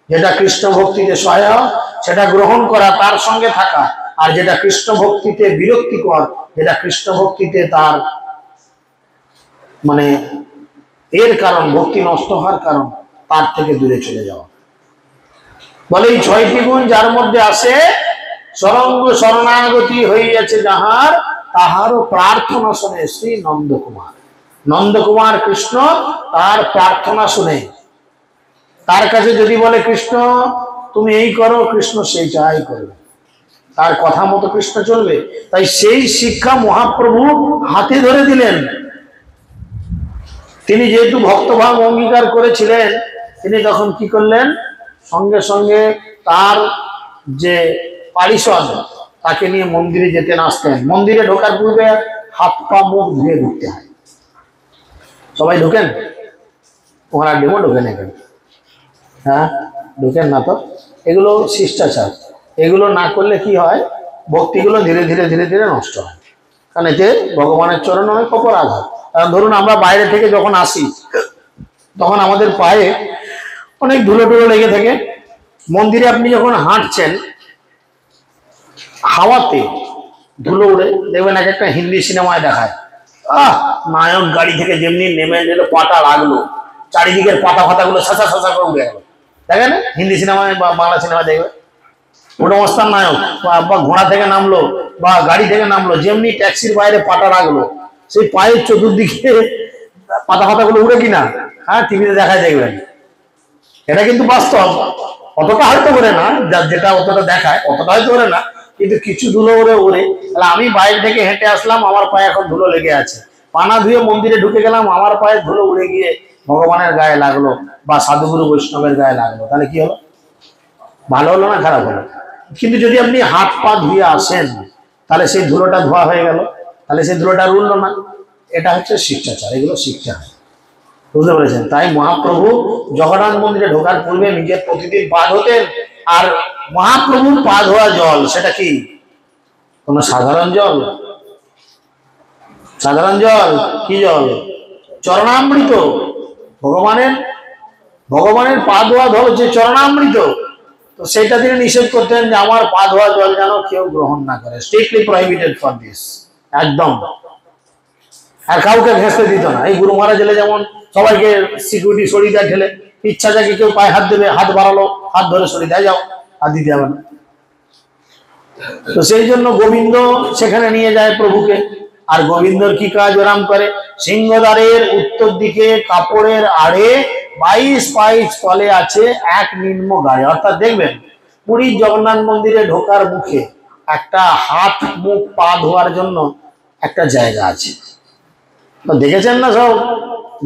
যেটা কৃষ্ণ ভক্তিতে সহায়ক সেটা গ্রহণ করা, তার সঙ্গে থাকা, আর যেটা কৃষ্ণ ভক্তিতে বিরক্তিকর, যেটা কৃষ্ণ ভক্তিতে তার মানে এর কারণ, ভক্তি নষ্ট হওয়ার কারণ, তার থেকে দূরে চলে যাওয়া। বলে এই 6টি গুণ যার মধ্যে আসে, সরঙ্গ শরণাগতি হইয়াছে যাহার, তাহারও প্রার্থনা শুনে শ্রী নন্দকুমার। নন্দকুমার কৃষ্ণ তার প্রার্থনা শুনে, তার কাছে যদি বলে কৃষ্ণ তুমি এই করো, কৃষ্ণ সেই চাই করবে, তার কথা মতো কৃষ্ণ চলবে। তাই সেই শিক্ষা মহাপ্রভু হাতে ধরে দিলেন। তিনি যেহেতু ভক্তভাব অঙ্গীকার করেছিলেন, তিনি তখন কি করলেন? সঙ্গে সঙ্গে তার যে পারিষদ তাকে নিয়ে মন্দিরে যেতেন আসতেন। মন্দিরে ঢোকার পূর্বে হাত পা মুখ ধুয়ে ঢুকতে হয়। সবাই ঢুকেন? ওনারা ডেমো ঢুকেন এখানে? হ্যাঁ, ঢুকেন না তো। এগুলো শিষ্টাচার। এগুলো না করলে কি হয়? ভক্তিগুলো ধীরে ধীরে ধীরে ধীরে নষ্ট হয়। কারণ এতে ভগবানের চরণ অনেক অপরাধ হয়। কারণ ধরুন আমরা বাইরে থেকে যখন আসি, তখন আমাদের পায়ে অনেক ধুলো টুলো লেগে থাকে। মন্দিরে আপনি যখন হাঁটছেন, হাওয়াতে ধুলো উড়ে, দেখবেন এক একটা হিন্দি সিনেমায় দেখায়, নায়ক গাড়ি থেকে যেমনি নেমে গেল, পাটা লাগলো, চারিদিকের পাতা ফাতাগুলো শাসা শাসা করে উড়ে গেল। দেখেন হিন্দি সিনেমায় বা বাংলা সিনেমায় দেখবে, ওটা অবস্থার নায়ক বা ঘোড়া থেকে নামলো বা গাড়ি থেকে নামলো, যেমনি ট্যাক্সির বাইরে পাটা রাখলো, সেই পায়ের চতুর্দিকে পাতা ফাতাগুলো উড়ে কিনা, হ্যাঁ টিভিতে দেখায়, দেখবেন। এটা কিন্তু বাস্তব। অতটা হয়তো করে না, যেটা অতটা দেখায় অতটা হয়তো করে না, কিন্তু কিছু ধুলো উড়ে উড়ে। তাহলে আমি বাইরে থেকে হেঁটে আসলাম, আমার পায়ে এখন ধুলো লেগে আছে। পানা ধুয়ে মন্দিরে ঢুকে গেলাম, আমার পায়ে ধুলো উড়ে গিয়ে ভগবানের গায়ে লাগলো বা সাধুগুরু বৈষ্ণবের গায়ে লাগলো, তাহলে কি হলো? ভালো হলো না খারাপ হলো? কিন্তু যদি আপনি হাত পা ধুয়ে আসেন, তাহলে সেই ধুলোটা ধোয়া হয়ে গেল, তাহলে সেই ধুলোটা উড়লো না। এটা হচ্ছে শিষ্টাচার, এগুলো শিক্ষা হয়। বুঝতে পেরেছেন? তাই মহাপ্রভু জগন্নাথ মন্দিরে ঢোকার পূর্বে নিজের প্রতিদিন পা ধোতেন। আর মহাপ্রভুর পা ধোয়া জল, সেটা কি কোন সাধারণ জল? সাধারণ জল কি জল? চরণামৃত। ভগবানের পা ধোয়া জল হচ্ছে চরণামৃত। তো সেটা তিনি নিষেধ করতেন যে আমার পা ধোয়া জল যেন কেউ গ্রহণ না করে, স্ট্রিক্টলি প্রহিবিটেড ফর দিস, একদম। আর কাউকে ঘেঁষতে দিত না। এই গুরু মহারাজ এলে যেমন সবাইকে সিকিউরিটি সরিয়ে দেয় ঠেলে, ইচ্ছা যাকে কেউ পায়ে হাত দেবে, হাত বাড়ালো, হাত ধরে সরিয়ে দেয়, যাও, হাত দিতে হবে না। তো সেই জন্য গোবিন্দ সেখানে নিয়ে যায় প্রভুকে। আর গোবিন্দর কি কাজ ওরাম করে? সিংহদ্বারের উত্তর দিকে কাপড়ের আড়ে 22 পাইচ তলে আছে এক নিম্ন গাড়ি। অর্থাৎ দেখবেন পুরীর জগন্নাথ মন্দিরে ঢোকার মুখে একটা হাত মুখ পা ধোয়ার জন্য একটা জায়গা আছে। তো দেখেছেন না সব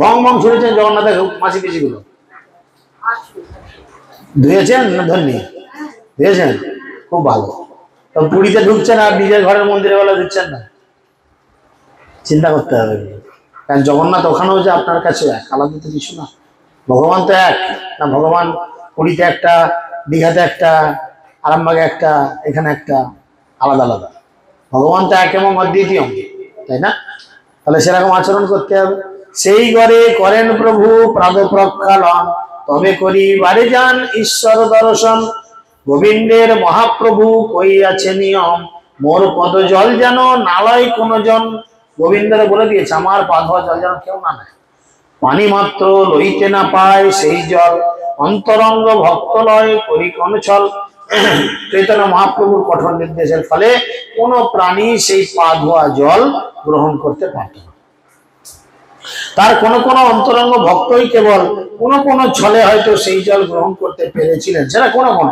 ভং ভং শুনেছেন জগন্নাথের মাছি পিছি গুলো? ধুয়েছেন না? ধন্যী ধুয়েছেন? খুব ভালো। তো পুরীতে ঢুকছেন আর নিজের ঘরের মন্দিরে বেলা দিচ্ছেন না, চিন্তা করতে হবে। কারণ জগন্নাথ ওখানেও যে আপনার কাছে এক, আলাদা তো কিছু না। ভগবান তো এক না। ভগবান পুরীতে একটা, দীঘাতে একটা, আরামবাগে একটা, এখানে একটা, আলাদা আলাদা। ভগবান তো এক এবং অদ্বিতীয়, তাই না? তাহলে সেরকম আচরণ করতে হবে। সেই ঘরে করেন প্রভু প্রাদ প্রক্ষালন, তবে করি বারে যান ঈশ্বর দর্শন। গোবিন্দের মহাপ্রভু কই আছে নিয়ম, মোর পদ জল যেন নালয় কোন জন, গোবিন্দরে বলে দিয়েছে আমার পা ধোয়া জল যেন কেউ না নেয়, পানি মাত্র লইতে না পায় সেই জল, অন্তরঙ্গ ভক্ত লয় করি কনছল। চৈতন্য মহাপ্রভুর কঠোর নির্দেশের ফলে কোন প্রাণী সেই পা ধোয়া জল গ্রহণ করতে পারত না। তার কোন কোন অন্তরঙ্গ ভক্তই কেবল কোন কোন ছলে হয়তো সেই জল গ্রহণ করতে পেরেছিলেন, সেটা কোন কোন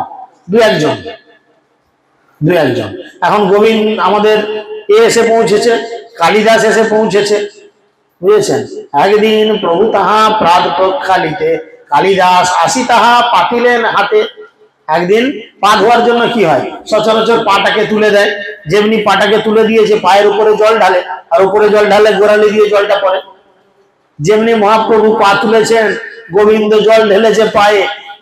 দু একজন। এখন গোবিন্দ আমাদের এসে পৌঁছেছে, কালিদাস এসে পৌঁছেছে, বুঝেছেন। একদিন প্রভু তাহা প্রাত প্রক্ষালিতে, কালিদাস আসি তাহা পাতিলেন হাতে। একদিন পা ধোয়ার জন্য কি হয়, সচরাচর পাটাকে তুলে দেয়, যেমনি পাটাকে তুলে দিয়েছে পায়ের উপরে জল ঢালে, আর উপরে জল ঢালে গোড়ালি দিয়ে জলটা পড়ে, যেমনি মহাপ্রভু পা তুলেছেন, গোবিন্দ জল ঢেলেছে পায়ে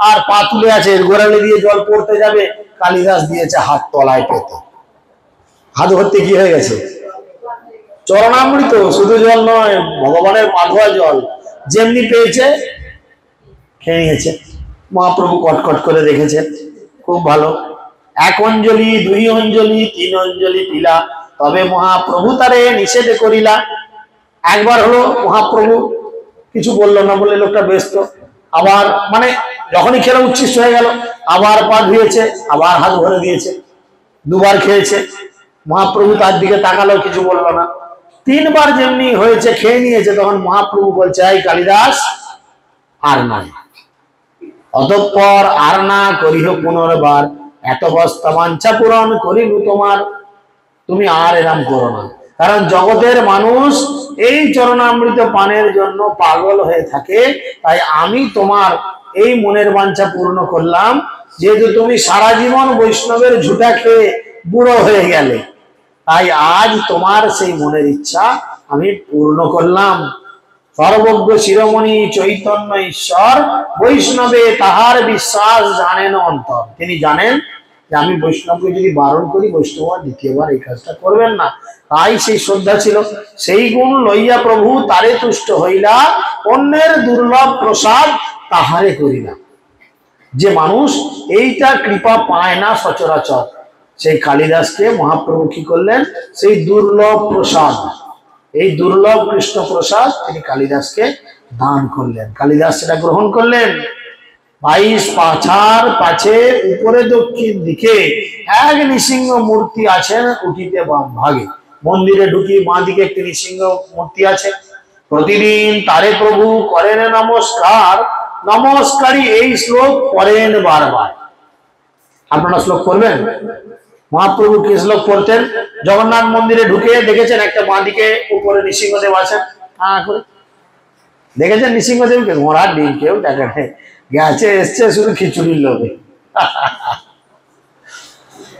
আর পা তুলে আছে, গোড়ালি দিয়ে জল পড়তে যাবে, কালিদাস দিয়েছে হাত তলায় পেতে, হাত ভর্তি কি হয়ে গেছে চরণামৃত। শুধু জল নয়, ভগবানের পা ধোয়া জল, যেমনি পেয়েছে খেয়ে নিয়েছে। মহাপ্রভু কটকট করে দেখেছে, খুব ভালো। এক অঞ্জলি, দুই অঞ্জলি, তিন অঞ্জলি পিলা, তবে মহাপ্রভু তারে নিষেধ করিলা। একবার হলো মহাপ্রভু কিছু বললো না, বলে লোকটা ব্যস্ত, আবার মানে যখনই খেলে উচ্ছিষ্ট হয়ে গেল, আবার পা ধুয়েছে, আবার হাত ভরে দিয়েছে, দুবার খেয়েছে। মহাপ্রভু তার দিকে তাকালো, কিছু বললো না। তিনবার যেমনি হয়েছে খেয়ে নিয়েছে, তখন মহাপ্রভু বলছে এই কালিদাস আর নয়, অতঃপর আর না করিহ পুনর্বার, এত বস্তা বাঞ্ছা পূরণ করিব তোমার, তুমি আর এরাম করো না। কারণ জগতের মানুষ এই চরণামৃত পানের জন্য পাগল হয়ে থাকে, তাই আমি তোমার এই মনের বাঞ্ছা পূর্ণ করলাম। যেহেতু তুমি সারা জীবন বৈষ্ণবের ঝুটা খেয়ে বুড়ো হয়ে গেলে, তাই আজ তোমার সেই মনের ইচ্ছা আমি পূর্ণ করলাম। সর্বজ্ঞ শিরোমণি চৈতন্য ঈশ্বর, বৈষ্ণবে তাহার বিশ্বাস জানেন অন্তর। তিনি জানেন যে আমি বৈষ্ণবকে যদি বারণ করি, বৈষ্ণব দ্বিতীয়বার এই কাজটা করবেন না। তাই সেই শ্রদ্ধা ছিল। সেই গুণ লইয়া প্রভু তারে তুষ্ট হইলা, অন্যের দুর্লভ প্রসাদ তাহারে করিলা। যে মানুষ এইটা কৃপা পায় না সচরাচর, সেই কালিদাসকে মহাপ্রভু কি করলেন, সেই দুর্লভ প্রসাদ, এই দুর্লভ কৃষ্ণ প্রসাদ তিনি কালিদাসকে দান করলেন। কালিদাস সেটা গ্রহণ করলেন। 22 পাছার পাছে উপরে দক্ষিণ দিকে এক নৃসিংহ মূর্তি আছেন, উঠিতে বাম ভাগে। মন্দিরে ঢুকি বাঁ দিকে একটি নৃসিংহ মূর্তি আছে। প্রতিদিন তারে প্রভু করেন নমস্কার, নমস্কারী এই শ্লোক করেন বারবার। আপনারা শ্লোক করবেন? মহাপ্রভু কি শ্লোক করতেন? জগন্নাথ মন্দিরে ঢুকে দেখেছেন একটা বাঁ দিকে উপরে নৃসিংহদেব আছেন, দেখেছেন নৃসিংহদেবকে? ঘোড়ার ডিম কেউ দেখে গেছে, এসছে শুধু খিচুড়ির লোভে।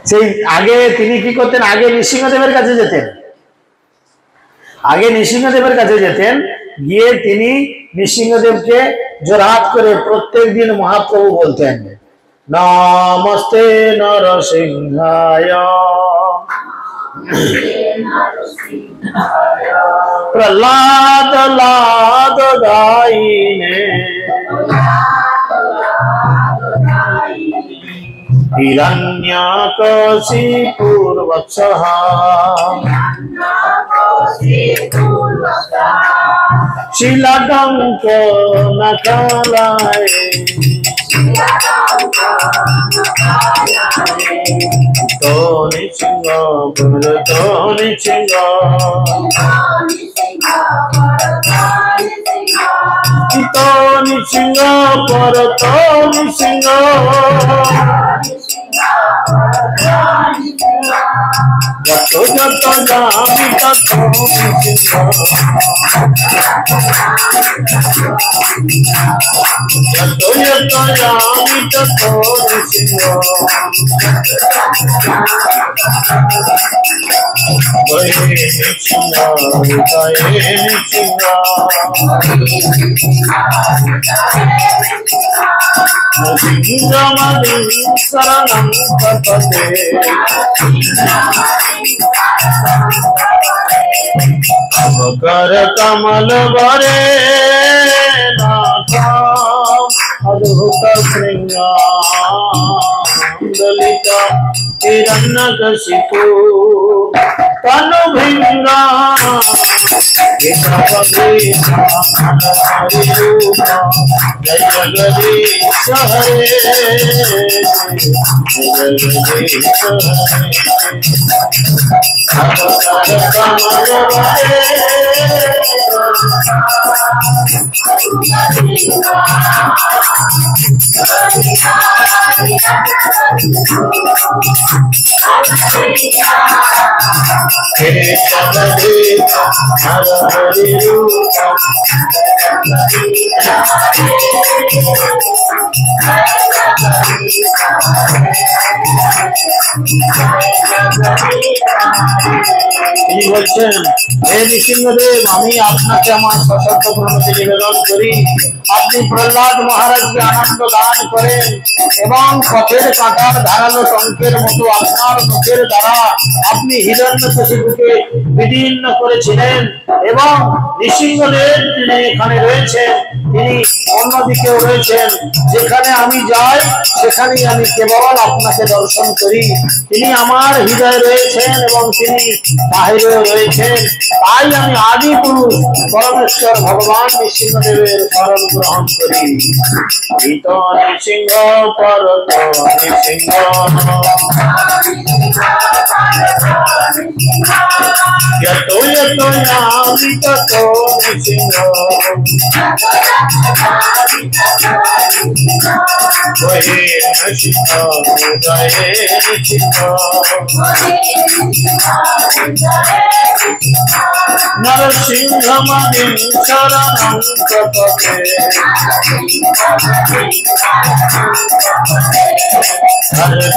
সেই আগে তিনি কি করতেন, আগে নৃসিংহদেবের কাছে যেতেন, গিয়ে তিনি নৃসিংহদেবকে জোড়হাত করে প্রত্যেক দিন মহাপ্রভু বলতেন নমস্তে নরসিংহায়, প্রহ্লাদ লাদ গাইনে, হিরণ্যকশিপুর্বৎসঃ, শিলাডঙ্ক নকালায়, তো নৃসিংহ তো নৃসিংহ, তো নৃসিংহ পর তো নৃসিংহ, যত যত যাবি তত নৃসিংহ, যত যত যাবি তত নৃসিংহ, জয় নৃসিংহ জয় নৃসিংহ, নৃসিংহমণি শরণং প্রপদ্যে, অবকর কমল বরে নাথ, অদ্ভুত শৃঙ্গার দলিত हिरण्यकशिपु तनु भिंगा जगदीश हरे जगदीश তিনি বলছেন, হে নৃসিংহদেব, আমি আপনাকে আমার সশব্দ প্রণতি নিবেদন করি। আপনি প্রহ্লাদ মহারাজকে আনন্দ দান করেন এবং পথের কাঁটার ধারালো টঙ্কের মতো আপনার মুখের দ্বারা আপনি হিরণ্যকশিপুকে বিদীর্ণ করেছিলেন এবং নৃসিংহদেব যিনি এখানে রয়েছেন তিনি অন্যদিকেও রয়েছেন। যেখানে আমি যাই সেখানেই আমি কেবল আপনাকে দর্শন করি। তিনি আমার হৃদয়ে রয়েছেন এবং তিনি বাহিরেও রয়েছেন। তাই আমি আদি পুরুষ পরমেশ্বর ভগবান নৃসিংহদেবের শরণ গ্রহণ করি। হিত নৃসিংহ পরত নৃসিংহ यतो यतो यामि ततो नृसिंह वहे नृसिंह जये नृसिंह नरसिंहमणिं शरणं प्रपद्ये हरे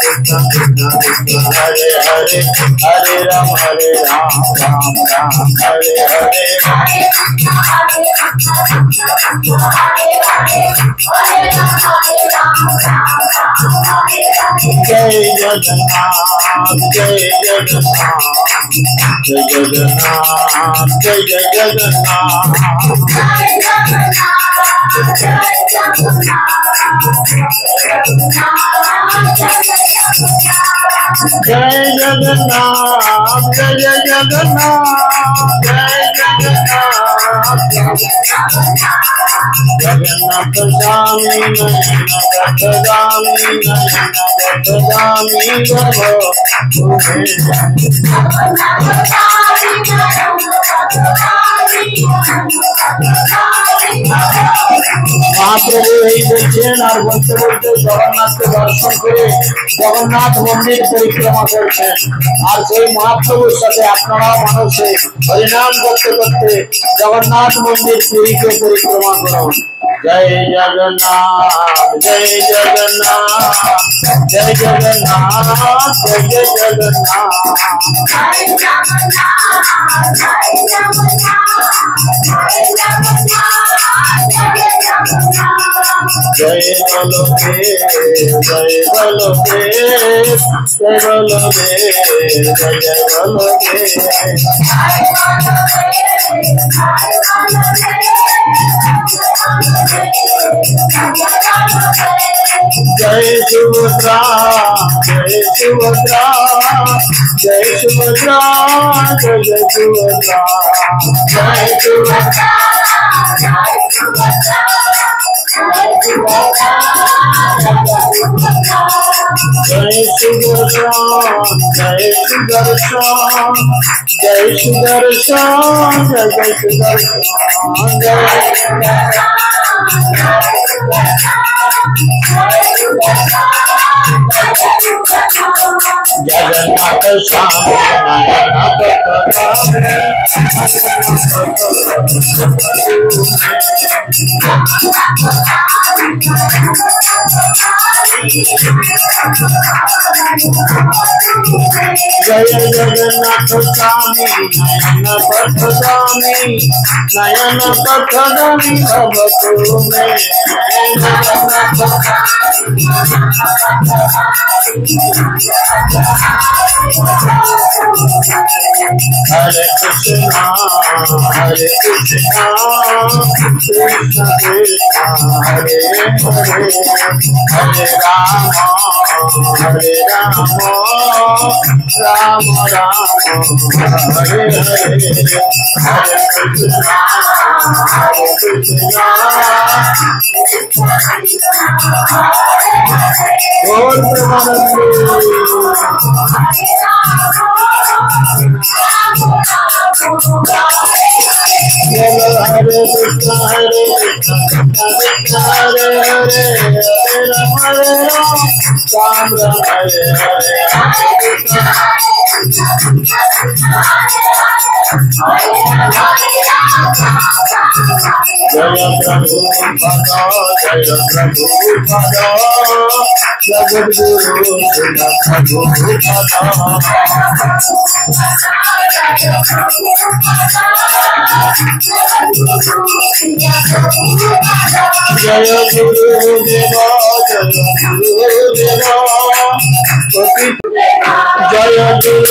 कृष्ण कृष्ण कृष्ण हरे हरे हरे राम राम राम हरे हरे हरे कृष्ण कृष्ण कृष्ण हरे हरे हरे राम हरे कृष्ण हरे कृष्ण कृष्ण कृष्ण हरे हरे हरे राम राम राम हरे हरे जय जगन्नाथ जय जगन्नाथ जय जगन्नाथ जय जगन्नाथ जय जगन्नाथ जय जगन्नाथ जय जगन्नाथ जगन्नाथ स्वामी नयननाथ स्वामी नयननाथ स्वामी भव महाप्रभु এই বলছেন আর বলতে বলতে জগন্নাথকে দর্শন করে জগন্নাথ মন্দির পরিক্রমা করছেন। আর সেই মহাপ্রভুর সাথে আপনারা মানুষে হরিনাম করতে করতে জগন্নাথ মন্দির পুরীকে পরিক্রমা করুন। जय जगन्नाथ जय जगन्नाथ जय जगन्नाथ जय जगन्नाथ जय बलदेव जय बलदेव जय बलदेव जय बलदेव जय सुभद्रा जय सुभद्रा जय सुभद्रा जय सुभद्रा जय सुभद्रा जय सुदर्शन जय सुदर्शन जय सुदर्शन जय सुदर्शन जगन्नाथ स्वामी नयन जय जगन्नाथ स्वामी नयन पथगामी भव तुम्हें हरे कृष्णा कृष्ण कृष्ण हरे हरे हरे राम राम राम हरे हरे हरे कृष्णा बोल प्रेमानंदे हरे कृष्ण हरे हरे राम राम हरे हरे जय प्रभु पद जगद्गुरु प्रभु जय गुरुदेव जय गुरुदेव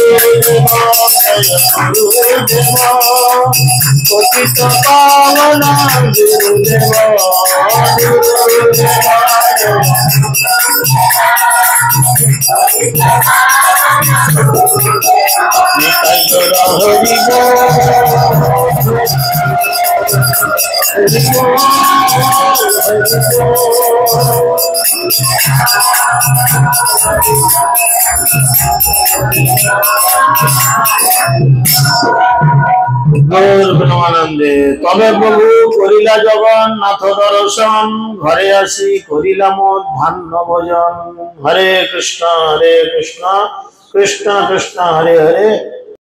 पतित पावन गुरुदेव ব্রহ্মানন্দে তবে প্রভু করিলা জগন্নাথ দর্শন ঘরে আসি করিলাম ধান্য ভোজন হরে কৃষ্ণ কৃষ্ণ কৃষ্ণ হরে হরে